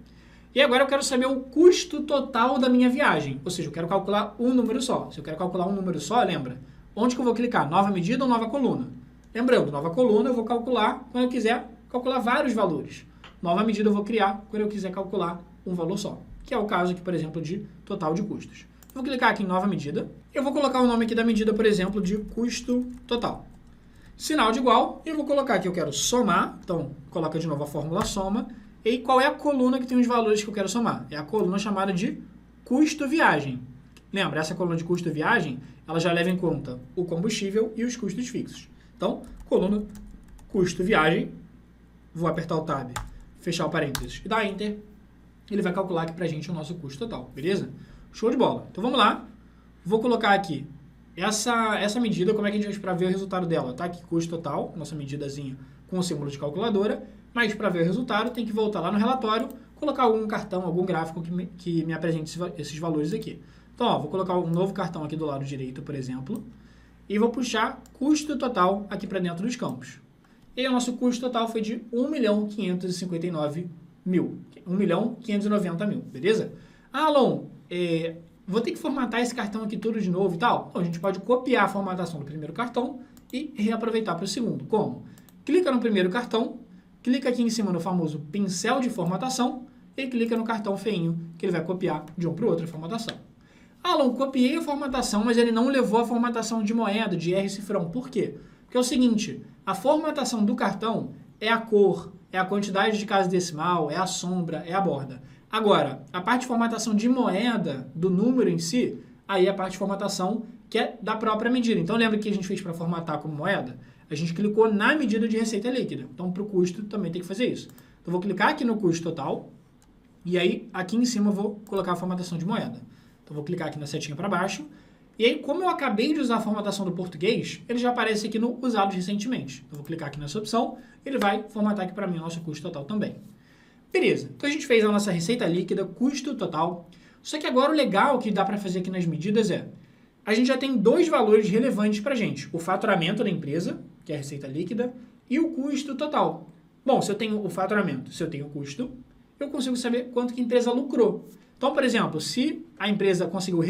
E agora eu quero saber o custo total da minha viagem. Ou seja, eu quero calcular um número só. Se eu quero calcular um número só, lembra, onde que eu vou clicar? Nova medida ou nova coluna? Lembrando, nova coluna eu vou calcular quando eu quiser calcular vários valores. Nova medida eu vou criar quando eu quiser calcular um valor só, que é o caso aqui, por exemplo, de total de custos. Vou clicar aqui em nova medida. Eu vou colocar o nome aqui da medida, por exemplo, de custo total. Sinal de igual, e eu vou colocar aqui, eu quero somar, então coloca de novo a fórmula soma, e qual é a coluna que tem os valores que eu quero somar? É a coluna chamada de custo viagem. Lembra, essa coluna de custo viagem, ela já leva em conta o combustível e os custos fixos. Então, coluna custo viagem, vou apertar o tab, fechar o parênteses e dar Enter, ele vai calcular aqui pra gente o nosso custo total, beleza? Show de bola. Então vamos lá, vou colocar aqui essa medida, como é que a gente vai para ver o resultado dela? Tá aqui custo total, nossa medidazinha com o símbolo de calculadora, mas para ver o resultado tem que voltar lá no relatório, colocar algum cartão, algum gráfico que me apresente esses valores aqui. Então, ó, vou colocar um novo cartão aqui do lado direito, por exemplo, e vou puxar custo total aqui para dentro dos campos. E aí o nosso custo total foi de 1.559.000, 1.590.000, beleza? Ah, Alon, vou ter que formatar esse cartão aqui tudo de novo e tal. Então, a gente pode copiar a formatação do primeiro cartão e reaproveitar para o segundo. Como? Clica no primeiro cartão, clica aqui em cima no famoso pincel de formatação e clica no cartão feinho, que ele vai copiar de um para o outro a formatação. Alan, copiei a formatação, mas ele não levou a formatação de moeda, de R cifrão. Por quê? Porque é o seguinte, a formatação do cartão é a cor, é a quantidade de casa decimal, é a sombra, é a borda. Agora, a parte de formatação de moeda, do número em si, aí é a parte de formatação que é da própria medida. Então, lembra que a gente fez para formatar como moeda? A gente clicou na medida de receita líquida. Então, para o custo, também tem que fazer isso. Então, vou clicar aqui no custo total, e aí, aqui em cima, eu vou colocar a formatação de moeda. Então, vou clicar aqui na setinha para baixo, e aí, como eu acabei de usar a formatação do português, ele já aparece aqui no usados recentemente. Então, vou clicar aqui nessa opção, ele vai formatar aqui para mim o nosso custo total também. Beleza, então a gente fez a nossa receita líquida, custo total. Só que agora o legal que dá para fazer aqui nas medidas é, a gente já tem dois valores relevantes para a gente. O faturamento da empresa, que é a receita líquida, e o custo total. Bom, se eu tenho o faturamento, se eu tenho o custo, eu consigo saber quanto que a empresa lucrou. Então, por exemplo, se a empresa conseguiu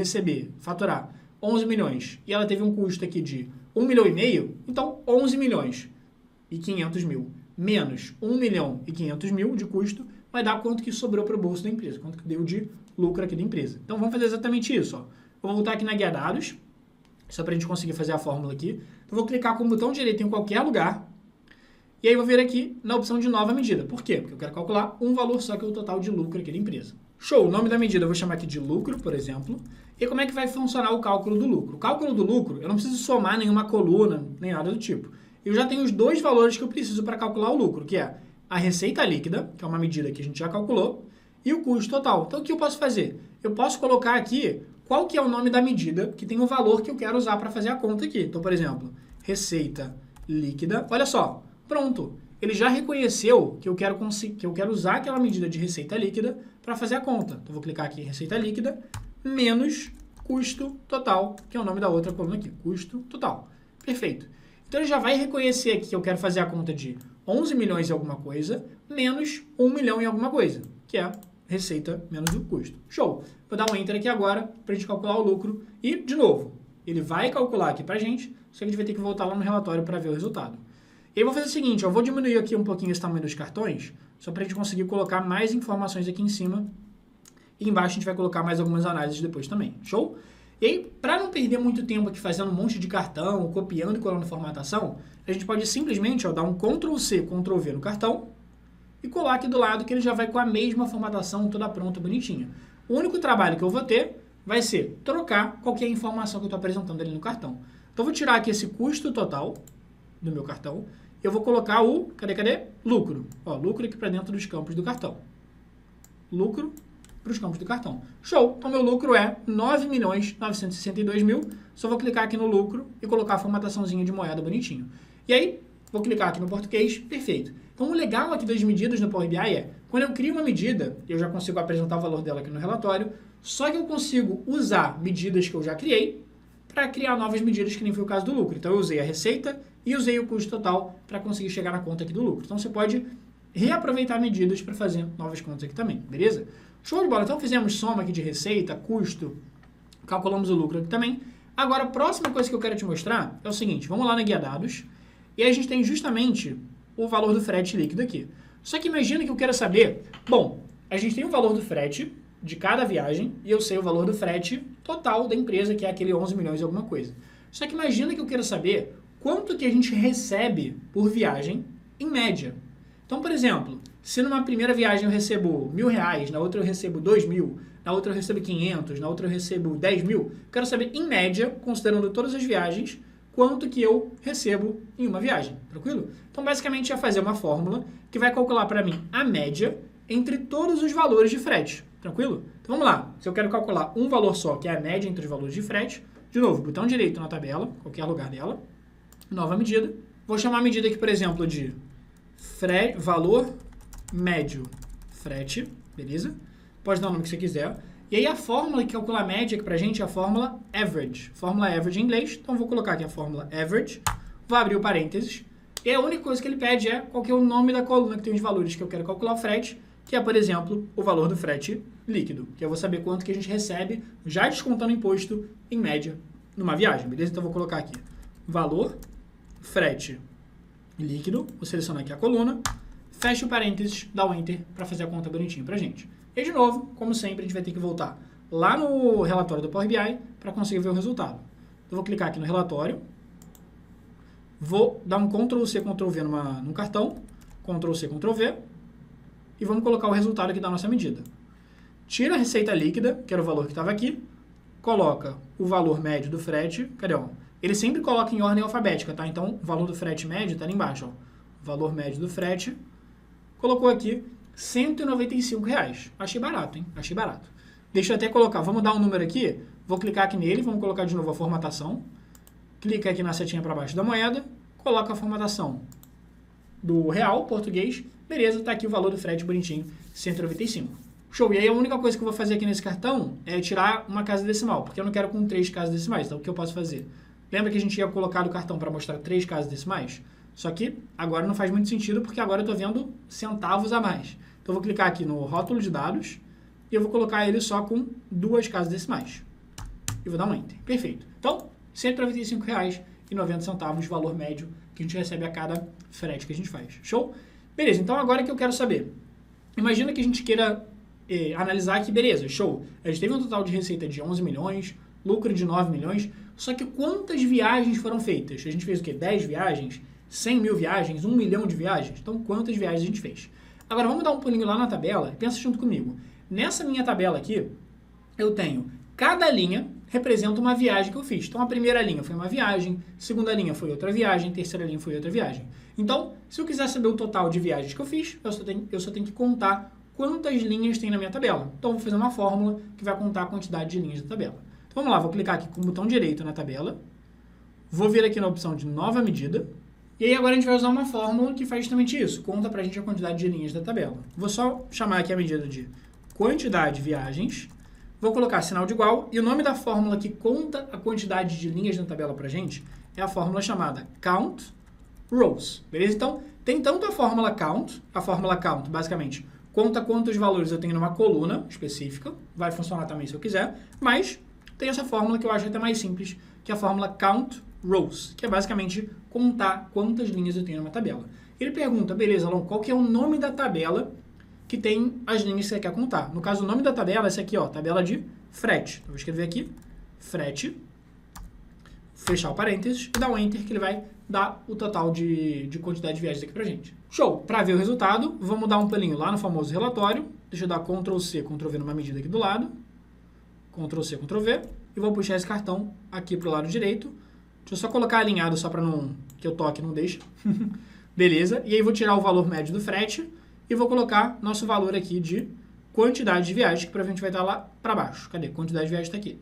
faturar 11 milhões e ela teve um custo aqui de 1,5 milhão, então 11 milhões e 500 mil menos 1 milhão e 500 mil de custo vai dar quanto que sobrou para o bolso da empresa, quanto que deu de lucro aqui da empresa. Então, vamos fazer exatamente isso. Ó. Vou voltar aqui na guia dados, só para a gente conseguir fazer a fórmula aqui. Então, vou clicar com o botão direito em qualquer lugar e aí vou vir aqui na opção de nova medida. Por quê? Porque eu quero calcular um valor só, que é o total de lucro aqui da empresa. Show! O nome da medida eu vou chamar aqui de lucro, por exemplo. E como é que vai funcionar o cálculo do lucro? O cálculo do lucro, eu não preciso somar nenhuma coluna, nem nada do tipo. Eu já tenho os dois valores que eu preciso para calcular o lucro, que é a receita líquida, que é uma medida que a gente já calculou, e o custo total. Então, o que eu posso fazer? Eu posso colocar aqui qual que é o nome da medida, que tem o valor que eu quero usar para fazer a conta aqui. Então, por exemplo, receita líquida. Olha só, pronto. Ele já reconheceu que eu quero usar aquela medida de receita líquida para fazer a conta. Então, vou clicar aqui em receita líquida, menos custo total, que é o nome da outra coluna aqui, custo total. Perfeito. Então, ele já vai reconhecer aqui que eu quero fazer a conta de 11 milhões e alguma coisa, menos 1 milhão e alguma coisa, que é receita menos o custo. Show! Vou dar um Enter aqui agora para a gente calcular o lucro. E, de novo, ele vai calcular aqui para a gente, só que a gente vai ter que voltar lá no relatório para ver o resultado. E aí, eu vou fazer o seguinte, eu vou diminuir aqui um pouquinho esse tamanho dos cartões, só para a gente conseguir colocar mais informações aqui em cima. E embaixo a gente vai colocar mais algumas análises depois também. Show? E aí, para não perder muito tempo aqui fazendo um monte de cartão, copiando e colando formatação, a gente pode simplesmente dar um Ctrl+C, Ctrl+V no cartão e colar aqui do lado que ele já vai com a mesma formatação toda pronta, bonitinha. O único trabalho que eu vou ter vai ser trocar qualquer informação que eu estou apresentando ali no cartão. Então, eu vou tirar aqui esse custo total do meu cartão. Eu vou colocar o, cadê? Lucro. Ó, lucro aqui para dentro dos campos do cartão. Lucro para os campos do cartão. Show! Então, meu lucro é 9.962.000. Só vou clicar aqui no lucro e colocar a formataçãozinha de moeda bonitinho. E aí, vou clicar aqui no português, perfeito. Então, o legal aqui das medidas no Power BI é, quando eu crio uma medida, eu já consigo apresentar o valor dela aqui no relatório, só que eu consigo usar medidas que eu já criei para criar novas medidas, que nem foi o caso do lucro. Então, eu usei a receita e usei o custo total para conseguir chegar na conta aqui do lucro. Então, você pode reaproveitar medidas para fazer novas contas aqui também, beleza? Show de bola. Então, fizemos soma aqui de receita, custo, calculamos o lucro aqui também. Agora, a próxima coisa que eu quero te mostrar é o seguinte, vamos lá na guia dados, e aí a gente tem justamente o valor do frete líquido aqui. Só que imagina que eu quero saber, bom, a gente tem o valor do frete de cada viagem, e eu sei o valor do frete total da empresa, que é aquele 11 milhões e alguma coisa. Só que imagina que eu quero saber quanto que a gente recebe por viagem em média. Então, por exemplo, se numa primeira viagem eu recebo R$1.000, na outra eu recebo 2.000, na outra eu recebo 500, na outra eu recebo 10.000, eu quero saber, em média, considerando todas as viagens, quanto que eu recebo em uma viagem, tranquilo? Então, basicamente, é fazer uma fórmula que vai calcular para mim a média entre todos os valores de frete, tranquilo? Então, vamos lá. Se eu quero calcular um valor só, que é a média entre os valores de frete, de novo, botão direito na tabela, qualquer lugar dela, nova medida. Vou chamar a medida aqui, por exemplo, de valor médio frete, beleza? Pode dar o nome que você quiser. E aí a fórmula que calcula a média aqui pra gente é a fórmula average. Fórmula average em inglês, então vou colocar aqui a fórmula average, vou abrir o parênteses, e a única coisa que ele pede é qual que é o nome da coluna que tem os valores que eu quero calcular o frete, que é, por exemplo, o valor do frete líquido, que eu vou saber quanto que a gente recebe, já descontando imposto, em média, numa viagem, beleza? Então, eu vou colocar aqui, valor, frete líquido, vou selecionar aqui a coluna, fecha o parênteses, dá o Enter para fazer a conta bonitinho pra gente. E, de novo, como sempre, a gente vai ter que voltar lá no relatório do Power BI para conseguir ver o resultado. Então, eu vou clicar aqui no relatório, vou dar um Ctrl+C, Ctrl+V num cartão, Ctrl+C, Ctrl+V, e vamos colocar o resultado aqui da nossa medida. Tira a receita líquida, que era o valor que estava aqui, coloca o valor médio do frete, cadê, ó? Ele sempre coloca em ordem alfabética, tá? Então, o valor do frete médio está ali embaixo, ó. Valor médio do frete, colocou aqui R$ 195. Achei barato, hein? Achei barato. Deixa eu até colocar, vamos dar um número aqui, vou clicar aqui nele, vamos colocar de novo a formatação, clica aqui na setinha para baixo da moeda, coloca a formatação do real, português, beleza, tá aqui o valor do frete bonitinho, 195. Show, e aí a única coisa que eu vou fazer aqui nesse cartão é tirar uma casa decimal, porque eu não quero com 3 casas decimais, então o que eu posso fazer? Lembra que a gente ia colocar o cartão para mostrar 3 casas decimais? Só que agora não faz muito sentido, porque agora eu estou vendo centavos a mais. Então eu vou clicar aqui no rótulo de dados, e eu vou colocar ele só com 2 casas decimais. E vou dar um Enter. Perfeito. Então, R$ 195,90, valor médio que a gente recebe a cada frete que a gente faz. Show? Beleza, então agora que eu quero saber. Imagina que a gente queira analisar aqui, beleza, show. A gente teve um total de receita de 11 milhões, lucro de 9 milhões, só que quantas viagens foram feitas? A gente fez o quê? 10 viagens? 100 mil viagens? 1 milhão de viagens? Então, quantas viagens a gente fez? Agora, vamos dar um pulinho lá na tabela e pensa junto comigo. Nessa minha tabela aqui, eu tenho cada linha representa uma viagem que eu fiz. Então, a primeira linha foi uma viagem, segunda linha foi outra viagem, terceira linha foi outra viagem. Então, se eu quiser saber o total de viagens que eu fiz, eu só tenho que contar quantas linhas tem na minha tabela. Então, eu vou fazer uma fórmula que vai contar a quantidade de linhas da tabela. Então, vamos lá, vou clicar aqui com o botão direito na tabela, vou vir aqui na opção de nova medida, e aí agora a gente vai usar uma fórmula que faz justamente isso, conta pra gente a quantidade de linhas da tabela. Vou só chamar aqui a medida de quantidade de viagens, vou colocar sinal de igual, e o nome da fórmula que conta a quantidade de linhas na tabela pra gente é a fórmula chamada count rows, beleza? Então, tem tanto a fórmula count basicamente conta quantos valores eu tenho numa coluna específica, vai funcionar também se eu quiser, mas tem essa fórmula que eu acho até mais simples, que é a fórmula count rows, que é basicamente contar quantas linhas eu tenho numa tabela. Ele pergunta, beleza, Alon, qual que é o nome da tabela que tem as linhas que você quer contar? No caso, o nome da tabela é essa aqui, ó, tabela de frete. Eu vou escrever aqui, frete, fechar o parênteses e dar um Enter, que ele vai dar o total de quantidade de viagens aqui pra gente. Show! Para ver o resultado, vamos dar um pulinho lá no famoso relatório. Deixa eu dar Ctrl+C, Ctrl+V numa medida aqui do lado. Ctrl+C, Ctrl+V. E vou puxar esse cartão aqui pro lado direito. Deixa eu só colocar alinhado, só para não que eu toque não deixa. Beleza. E aí vou tirar o valor médio do frete e vou colocar nosso valor aqui de quantidade de viagens, que provavelmente vai estar lá para baixo. Cadê? Quantidade de viagens está aqui.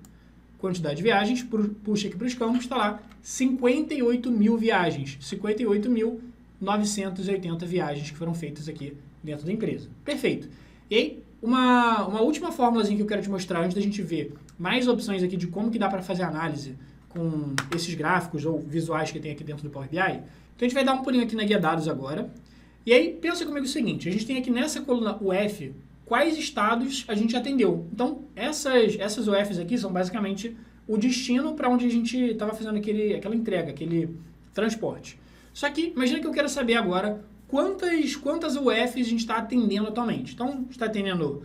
Quantidade de viagens, puxa aqui para os campos, está lá 58 mil viagens. 58.980 viagens que foram feitas aqui dentro da empresa. Perfeito. E aí, uma última fórmulazinha que eu quero te mostrar antes da gente ver mais opções aqui de como que dá para fazer análise com esses gráficos ou visuais que tem aqui dentro do Power BI. Então, a gente vai dar um pulinho aqui na guia dados agora. E aí, pensa comigo o seguinte, a gente tem aqui nessa coluna UF, quais estados a gente atendeu. Então, essas UFs aqui são basicamente o destino para onde a gente estava fazendo aquela entrega, aquele transporte. Só que, imagina que eu quero saber agora quantas UFs a gente está atendendo atualmente. Então, a gente está atendendo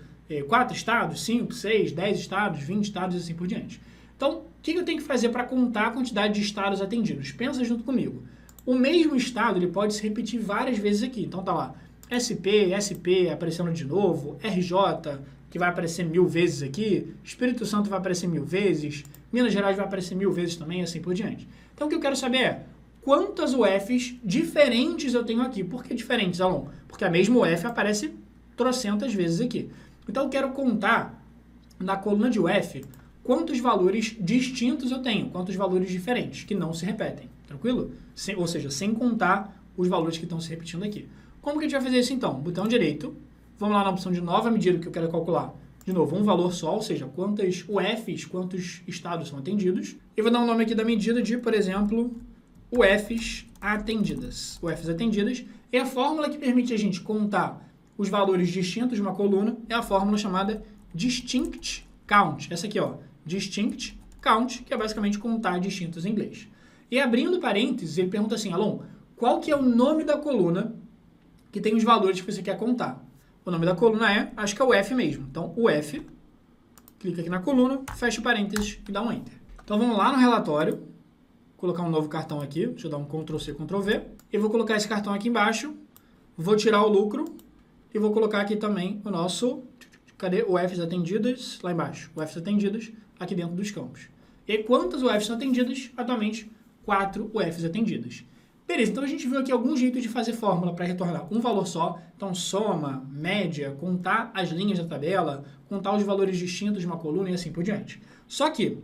4 estados, 5, 6, 10 estados, 20 estados e assim por diante. Então, o que eu tenho que fazer para contar a quantidade de estados atendidos? Pensa junto comigo. O mesmo estado ele pode se repetir várias vezes aqui. Então, tá lá, SP aparecendo de novo, RJ, que vai aparecer 1000 vezes aqui, Espírito Santo vai aparecer 1000 vezes, Minas Gerais vai aparecer 1000 vezes também, e assim por diante. Então, o que eu quero saber é quantas UFs diferentes eu tenho aqui. Por que diferentes, Alon? Porque a mesma UF aparece trocentas vezes aqui. Então, eu quero contar na coluna de UF quantos valores distintos eu tenho, quantos valores diferentes, que não se repetem. Tranquilo? Ou seja, sem contar os valores que estão se repetindo aqui. Como que a gente vai fazer isso então? Botão direito, vamos lá na opção de nova medida que eu quero calcular. De novo, um valor só, ou seja, quantas UFs, quantos estados são atendidos. E vou dar um nome aqui da medida de, por exemplo, UFs atendidas. UFs atendidas é a fórmula que permite a gente contar os valores distintos de uma coluna é a fórmula chamada distinct count. Essa aqui, ó, distinct count, que é basicamente contar distintos em inglês. E abrindo parênteses, ele pergunta assim, Alon, qual que é o nome da coluna que tem os valores que você quer contar? O nome da coluna é, acho que é o F mesmo. Então, o F, clica aqui na coluna, fecha parênteses e dá um Enter. Então, vamos lá no relatório, colocar um novo cartão aqui, deixa eu dar um Ctrl+C, Ctrl+V, e vou colocar esse cartão aqui embaixo, vou tirar o lucro e vou colocar aqui também o nosso, cadê? UFs atendidas, lá embaixo, UFs atendidas, aqui dentro dos campos. E aí, quantas UFs são atendidas? Atualmente, 4 UFs atendidas. Beleza, então a gente viu aqui algum jeito de fazer fórmula para retornar um valor só. Então, soma, média, contar as linhas da tabela, contar os valores distintos de uma coluna e assim por diante. Só que,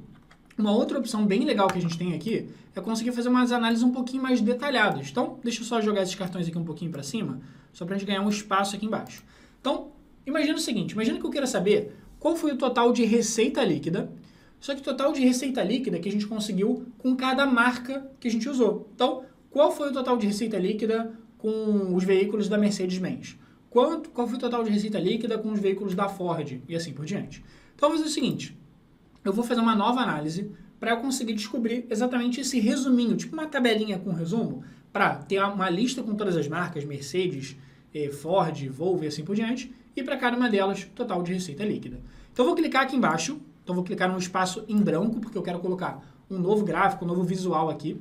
uma outra opção bem legal que a gente tem aqui é conseguir fazer umas análises um pouquinho mais detalhadas. Então, deixa eu só jogar esses cartões aqui um pouquinho para cima, só para a gente ganhar um espaço aqui embaixo. Então, imagina o seguinte, imagina que eu queira saber qual foi o total de receita líquida, só que o total de receita líquida que a gente conseguiu com cada marca que a gente usou. Então, qual foi o total de receita líquida com os veículos da Mercedes-Benz? Qual foi o total de receita líquida com os veículos da Ford? E assim por diante. Então, vou fazer o seguinte, eu vou fazer uma nova análise para eu conseguir descobrir exatamente esse resuminho, tipo uma tabelinha com resumo, para ter uma lista com todas as marcas, Mercedes, Ford, Volvo e assim por diante, e para cada uma delas, total de receita líquida. Então, eu vou clicar aqui embaixo, então vou clicar num espaço em branco, porque eu quero colocar um novo gráfico, um novo visual aqui.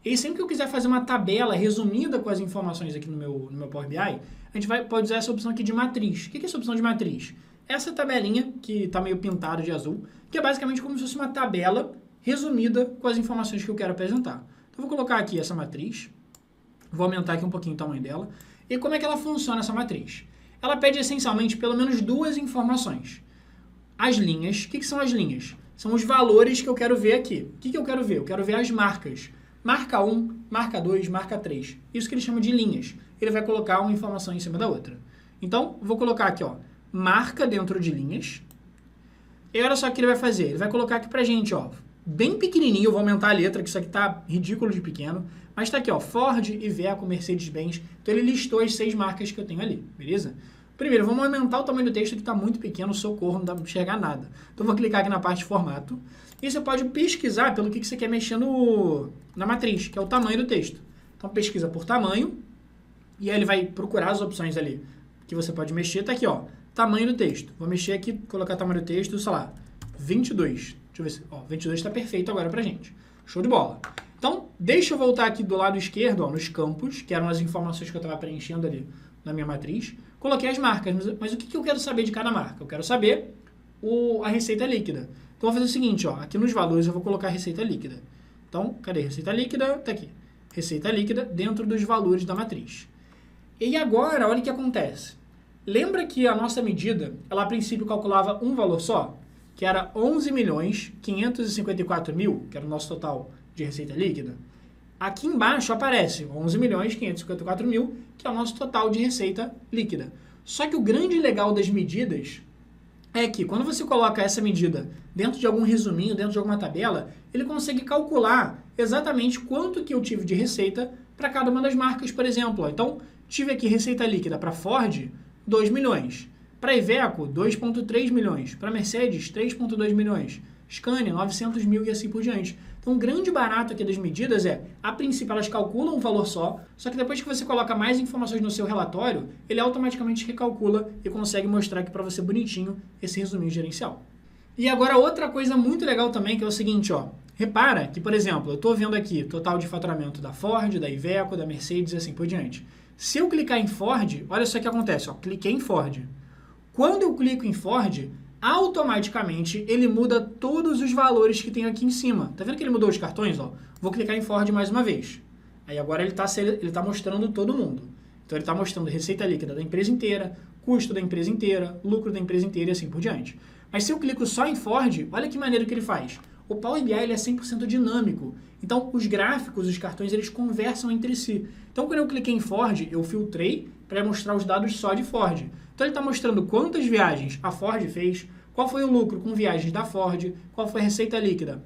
E sempre que eu quiser fazer uma tabela resumida com as informações aqui no meu Power BI, a gente pode usar essa opção aqui de matriz. O que é essa opção de matriz? Essa tabelinha, que está meio pintada de azul, que é basicamente como se fosse uma tabela resumida com as informações que eu quero apresentar. Então, eu vou colocar aqui essa matriz, vou aumentar aqui um pouquinho o tamanho dela. E como é que ela funciona, essa matriz? Ela pede essencialmente pelo menos duas informações. As linhas, o que são as linhas? São os valores que eu quero ver aqui. O que eu quero ver? Eu quero ver as marcas. Marca 1, marca 2, marca 3. Isso que ele chama de linhas. Ele vai colocar uma informação em cima da outra. Então, vou colocar aqui, ó, marca dentro de linhas. E olha só o que ele vai fazer. Ele vai colocar aqui pra gente, ó, bem pequenininho, eu vou aumentar a letra, que isso aqui tá ridículo de pequeno, mas tá aqui, ó, Ford, Iveco, Mercedes-Benz. Então, ele listou as 6 marcas que eu tenho ali, beleza? Primeiro, vamos aumentar o tamanho do texto, que está muito pequeno, socorro, não dá para enxergar nada. Então, vou clicar aqui na parte de formato. E você pode pesquisar pelo que você quer mexer na matriz, que é o tamanho do texto. Então, pesquisa por tamanho, e aí ele vai procurar as opções ali que você pode mexer. Tá aqui, ó, tamanho do texto. Vou mexer aqui, colocar tamanho do texto, sei lá, 22. Deixa eu ver se... Ó, 22 está perfeito agora pra gente. Show de bola. Então, deixa eu voltar aqui do lado esquerdo, ó, nos campos, que eram as informações que eu estava preenchendo ali na minha matriz. Coloquei as marcas, mas o que eu quero saber de cada marca? Eu quero saber a receita líquida. Então, eu vou fazer o seguinte, ó, aqui nos valores eu vou colocar a receita líquida. Então, cadê a receita líquida? Tá aqui. Receita líquida dentro dos valores da matriz. E agora, olha o que acontece. Lembra que a nossa medida, ela a princípio calculava um valor só? Que era 11.554.000, que era o nosso total de receita líquida. Aqui embaixo aparece 11.554.000, que é o nosso total de receita líquida. Só que o grande legal das medidas é que quando você coloca essa medida dentro de algum resuminho, dentro de alguma tabela, ele consegue calcular exatamente quanto que eu tive de receita para cada uma das marcas, por exemplo. Então, tive aqui receita líquida para Ford, 2 milhões. Para Iveco, 2,3 milhões. Para Mercedes, 3,2 milhões. Scania, 900 mil e assim por diante. Então, o grande barato aqui das medidas é, a princípio, elas calculam um valor só que depois que você coloca mais informações no seu relatório, ele automaticamente recalcula e consegue mostrar aqui para você bonitinho esse resuminho gerencial. E agora, outra coisa muito legal também, que é o seguinte, ó. Repara que, por exemplo, eu estou vendo aqui total de faturamento da Ford, da Iveco, da Mercedes e assim por diante. Se eu clicar em Ford, olha só o que acontece, ó. Cliquei em Ford. Quando eu clico em Ford, automaticamente ele muda todos os valores que tem aqui em cima. Tá vendo que ele mudou os cartões? Ó? Vou clicar em Ford mais uma vez. Aí agora ele tá mostrando todo mundo. Então ele está mostrando receita líquida da empresa inteira, custo da empresa inteira, lucro da empresa inteira e assim por diante. Mas se eu clico só em Ford, olha que maneiro que ele faz. O Power BI ele é 100% dinâmico. Então os gráficos, os cartões, eles conversam entre si. Então quando eu cliquei em Ford, eu filtrei para mostrar os dados só de Ford. Então ele está mostrando quantas viagens a Ford fez, qual foi o lucro com viagens da Ford, qual foi a receita líquida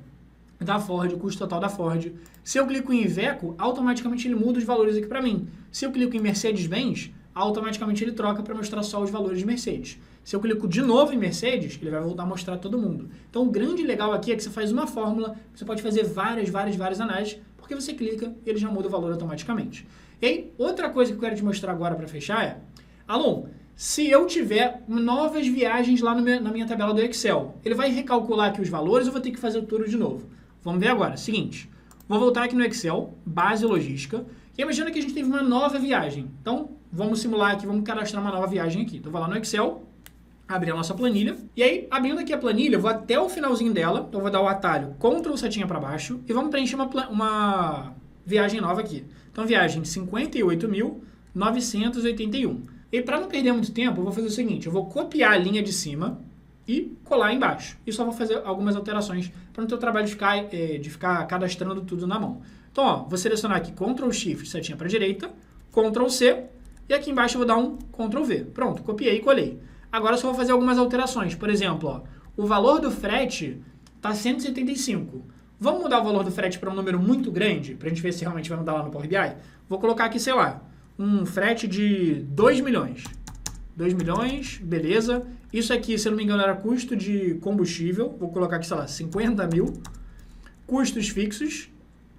da Ford, o custo total da Ford. Se eu clico em Iveco, automaticamente ele muda os valores aqui para mim. Se eu clico em Mercedes-Benz, automaticamente ele troca para mostrar só os valores de Mercedes. Se eu clico de novo em Mercedes, ele vai voltar a mostrar todo mundo. Então, o grande legal aqui é que você faz uma fórmula, você pode fazer várias análises, porque você clica e ele já muda o valor automaticamente. E aí, outra coisa que eu quero te mostrar agora para fechar é, Alon, se eu tiver novas viagens lá na minha tabela do Excel, ele vai recalcular aqui os valores ou eu vou ter que fazer tudo de novo? Vamos ver agora. Seguinte, vou voltar aqui no Excel, base logística, e imagina que a gente teve uma nova viagem. Então, vamos simular aqui, vamos cadastrar uma nova viagem aqui. Então, vou lá no Excel, abrir a nossa planilha, e aí, abrindo aqui a planilha, eu vou até o finalzinho dela, então eu vou dar o atalho Ctrl setinha para baixo, e vamos preencher uma viagem nova aqui. Então, viagem 58.981. E para não perder muito tempo, eu vou fazer o seguinte, eu vou copiar a linha de cima e colar embaixo. E só vou fazer algumas alterações para não ter o trabalho de ficar cadastrando tudo na mão. Então, ó, vou selecionar aqui Ctrl Shift, setinha para a direita, Ctrl C, e aqui embaixo eu vou dar um Ctrl V. Pronto, copiei e colei. Agora eu só vou fazer algumas alterações. Por exemplo, ó, o valor do frete está 175. Vamos mudar o valor do frete para um número muito grande, para a gente ver se realmente vai mudar lá no Power BI? Vou colocar aqui, sei lá, um frete de 2 milhões. 2 milhões, beleza. Isso aqui, se eu não me engano, era custo de combustível. Vou colocar aqui, sei lá, 50 mil. Custos fixos.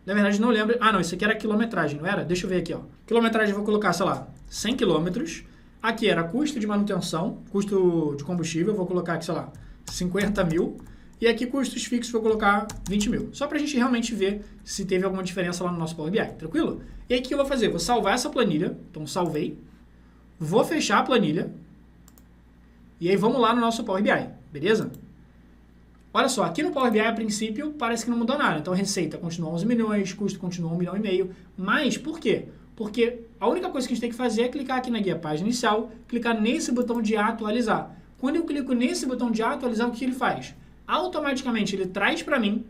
Na verdade, não lembro. Ah, não, isso aqui era quilometragem, não era? Deixa eu ver aqui, ó. Quilometragem, eu vou colocar, sei lá, 100 quilômetros. Aqui era custo de manutenção, custo de combustível. Vou colocar aqui, sei lá, 50 mil. E aqui, custos fixos, vou colocar 20 mil. Só para a gente realmente ver se teve alguma diferença lá no nosso Power BI, tranquilo? E aí, o que eu vou fazer? Vou salvar essa planilha. Então, salvei. Vou fechar a planilha. E aí, vamos lá no nosso Power BI, beleza? Olha só, aqui no Power BI, a princípio, parece que não mudou nada. Então, a receita continua 11 milhões, custo continua 1,5 milhão. Mas, por quê? Porque a única coisa que a gente tem que fazer é clicar aqui na guia página inicial, clicar nesse botão de atualizar. Quando eu clico nesse botão de atualizar, o que ele faz? Automaticamente ele traz para mim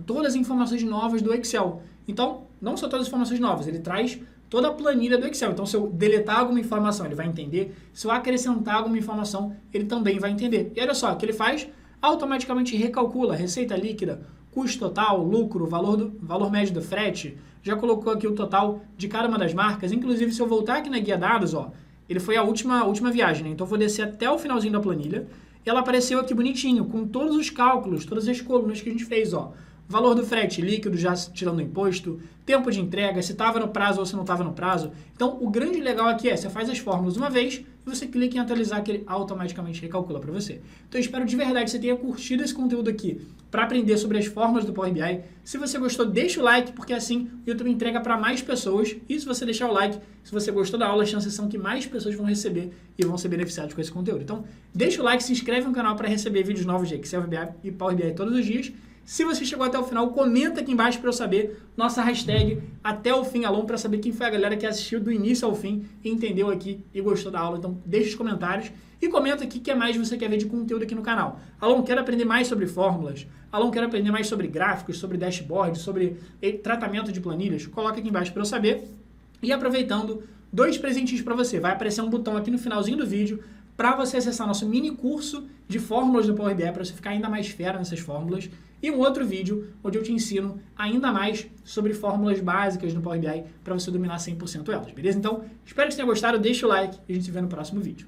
todas as informações novas do Excel. Então, não só todas as informações novas, ele traz toda a planilha do Excel. Então, se eu deletar alguma informação, ele vai entender. Se eu acrescentar alguma informação, ele também vai entender. E olha só, o que ele faz? Automaticamente recalcula receita líquida, custo total, lucro, valor médio do frete. Já colocou aqui o total de cada uma das marcas. Inclusive, se eu voltar aqui na guia dados, ó, ele foi a última viagem, né? Então, eu vou descer até o finalzinho da planilha. E ela apareceu aqui bonitinho, com todos os cálculos, todas as colunas que a gente fez, ó. Valor do frete líquido, já tirando o imposto, tempo de entrega, se estava no prazo ou se não estava no prazo. Então, o grande legal aqui é, você faz as fórmulas uma vez e você clica em atualizar que ele automaticamente recalcula para você. Então, eu espero de verdade que você tenha curtido esse conteúdo aqui para aprender sobre as fórmulas do Power BI. Se você gostou, deixa o like, porque assim o YouTube entrega para mais pessoas. E se você deixar o like, se você gostou da aula, as chances são que mais pessoas vão receber e vão ser beneficiadas com esse conteúdo. Então, deixa o like, se inscreve no canal para receber vídeos novos de Excel BI e Power BI todos os dias. Se você chegou até o final, comenta aqui embaixo para eu saber nossa hashtag até o fim, Alon, para saber quem foi a galera que assistiu do início ao fim e entendeu aqui e gostou da aula. Então, deixa os comentários e comenta aqui o que mais você quer ver de conteúdo aqui no canal. Alon, quero aprender mais sobre fórmulas. Alon, quero aprender mais sobre gráficos, sobre dashboard, sobre tratamento de planilhas. Coloca aqui embaixo para eu saber. E aproveitando, 2 presentinhos para você. Vai aparecer um botão aqui no finalzinho do vídeo para você acessar nosso mini curso de fórmulas do Power BI, para você ficar ainda mais fera nessas fórmulas. E um outro vídeo onde eu te ensino ainda mais sobre fórmulas básicas no Power BI para você dominar 100% elas, beleza? Então, espero que você tenha gostado, deixa o like e a gente se vê no próximo vídeo.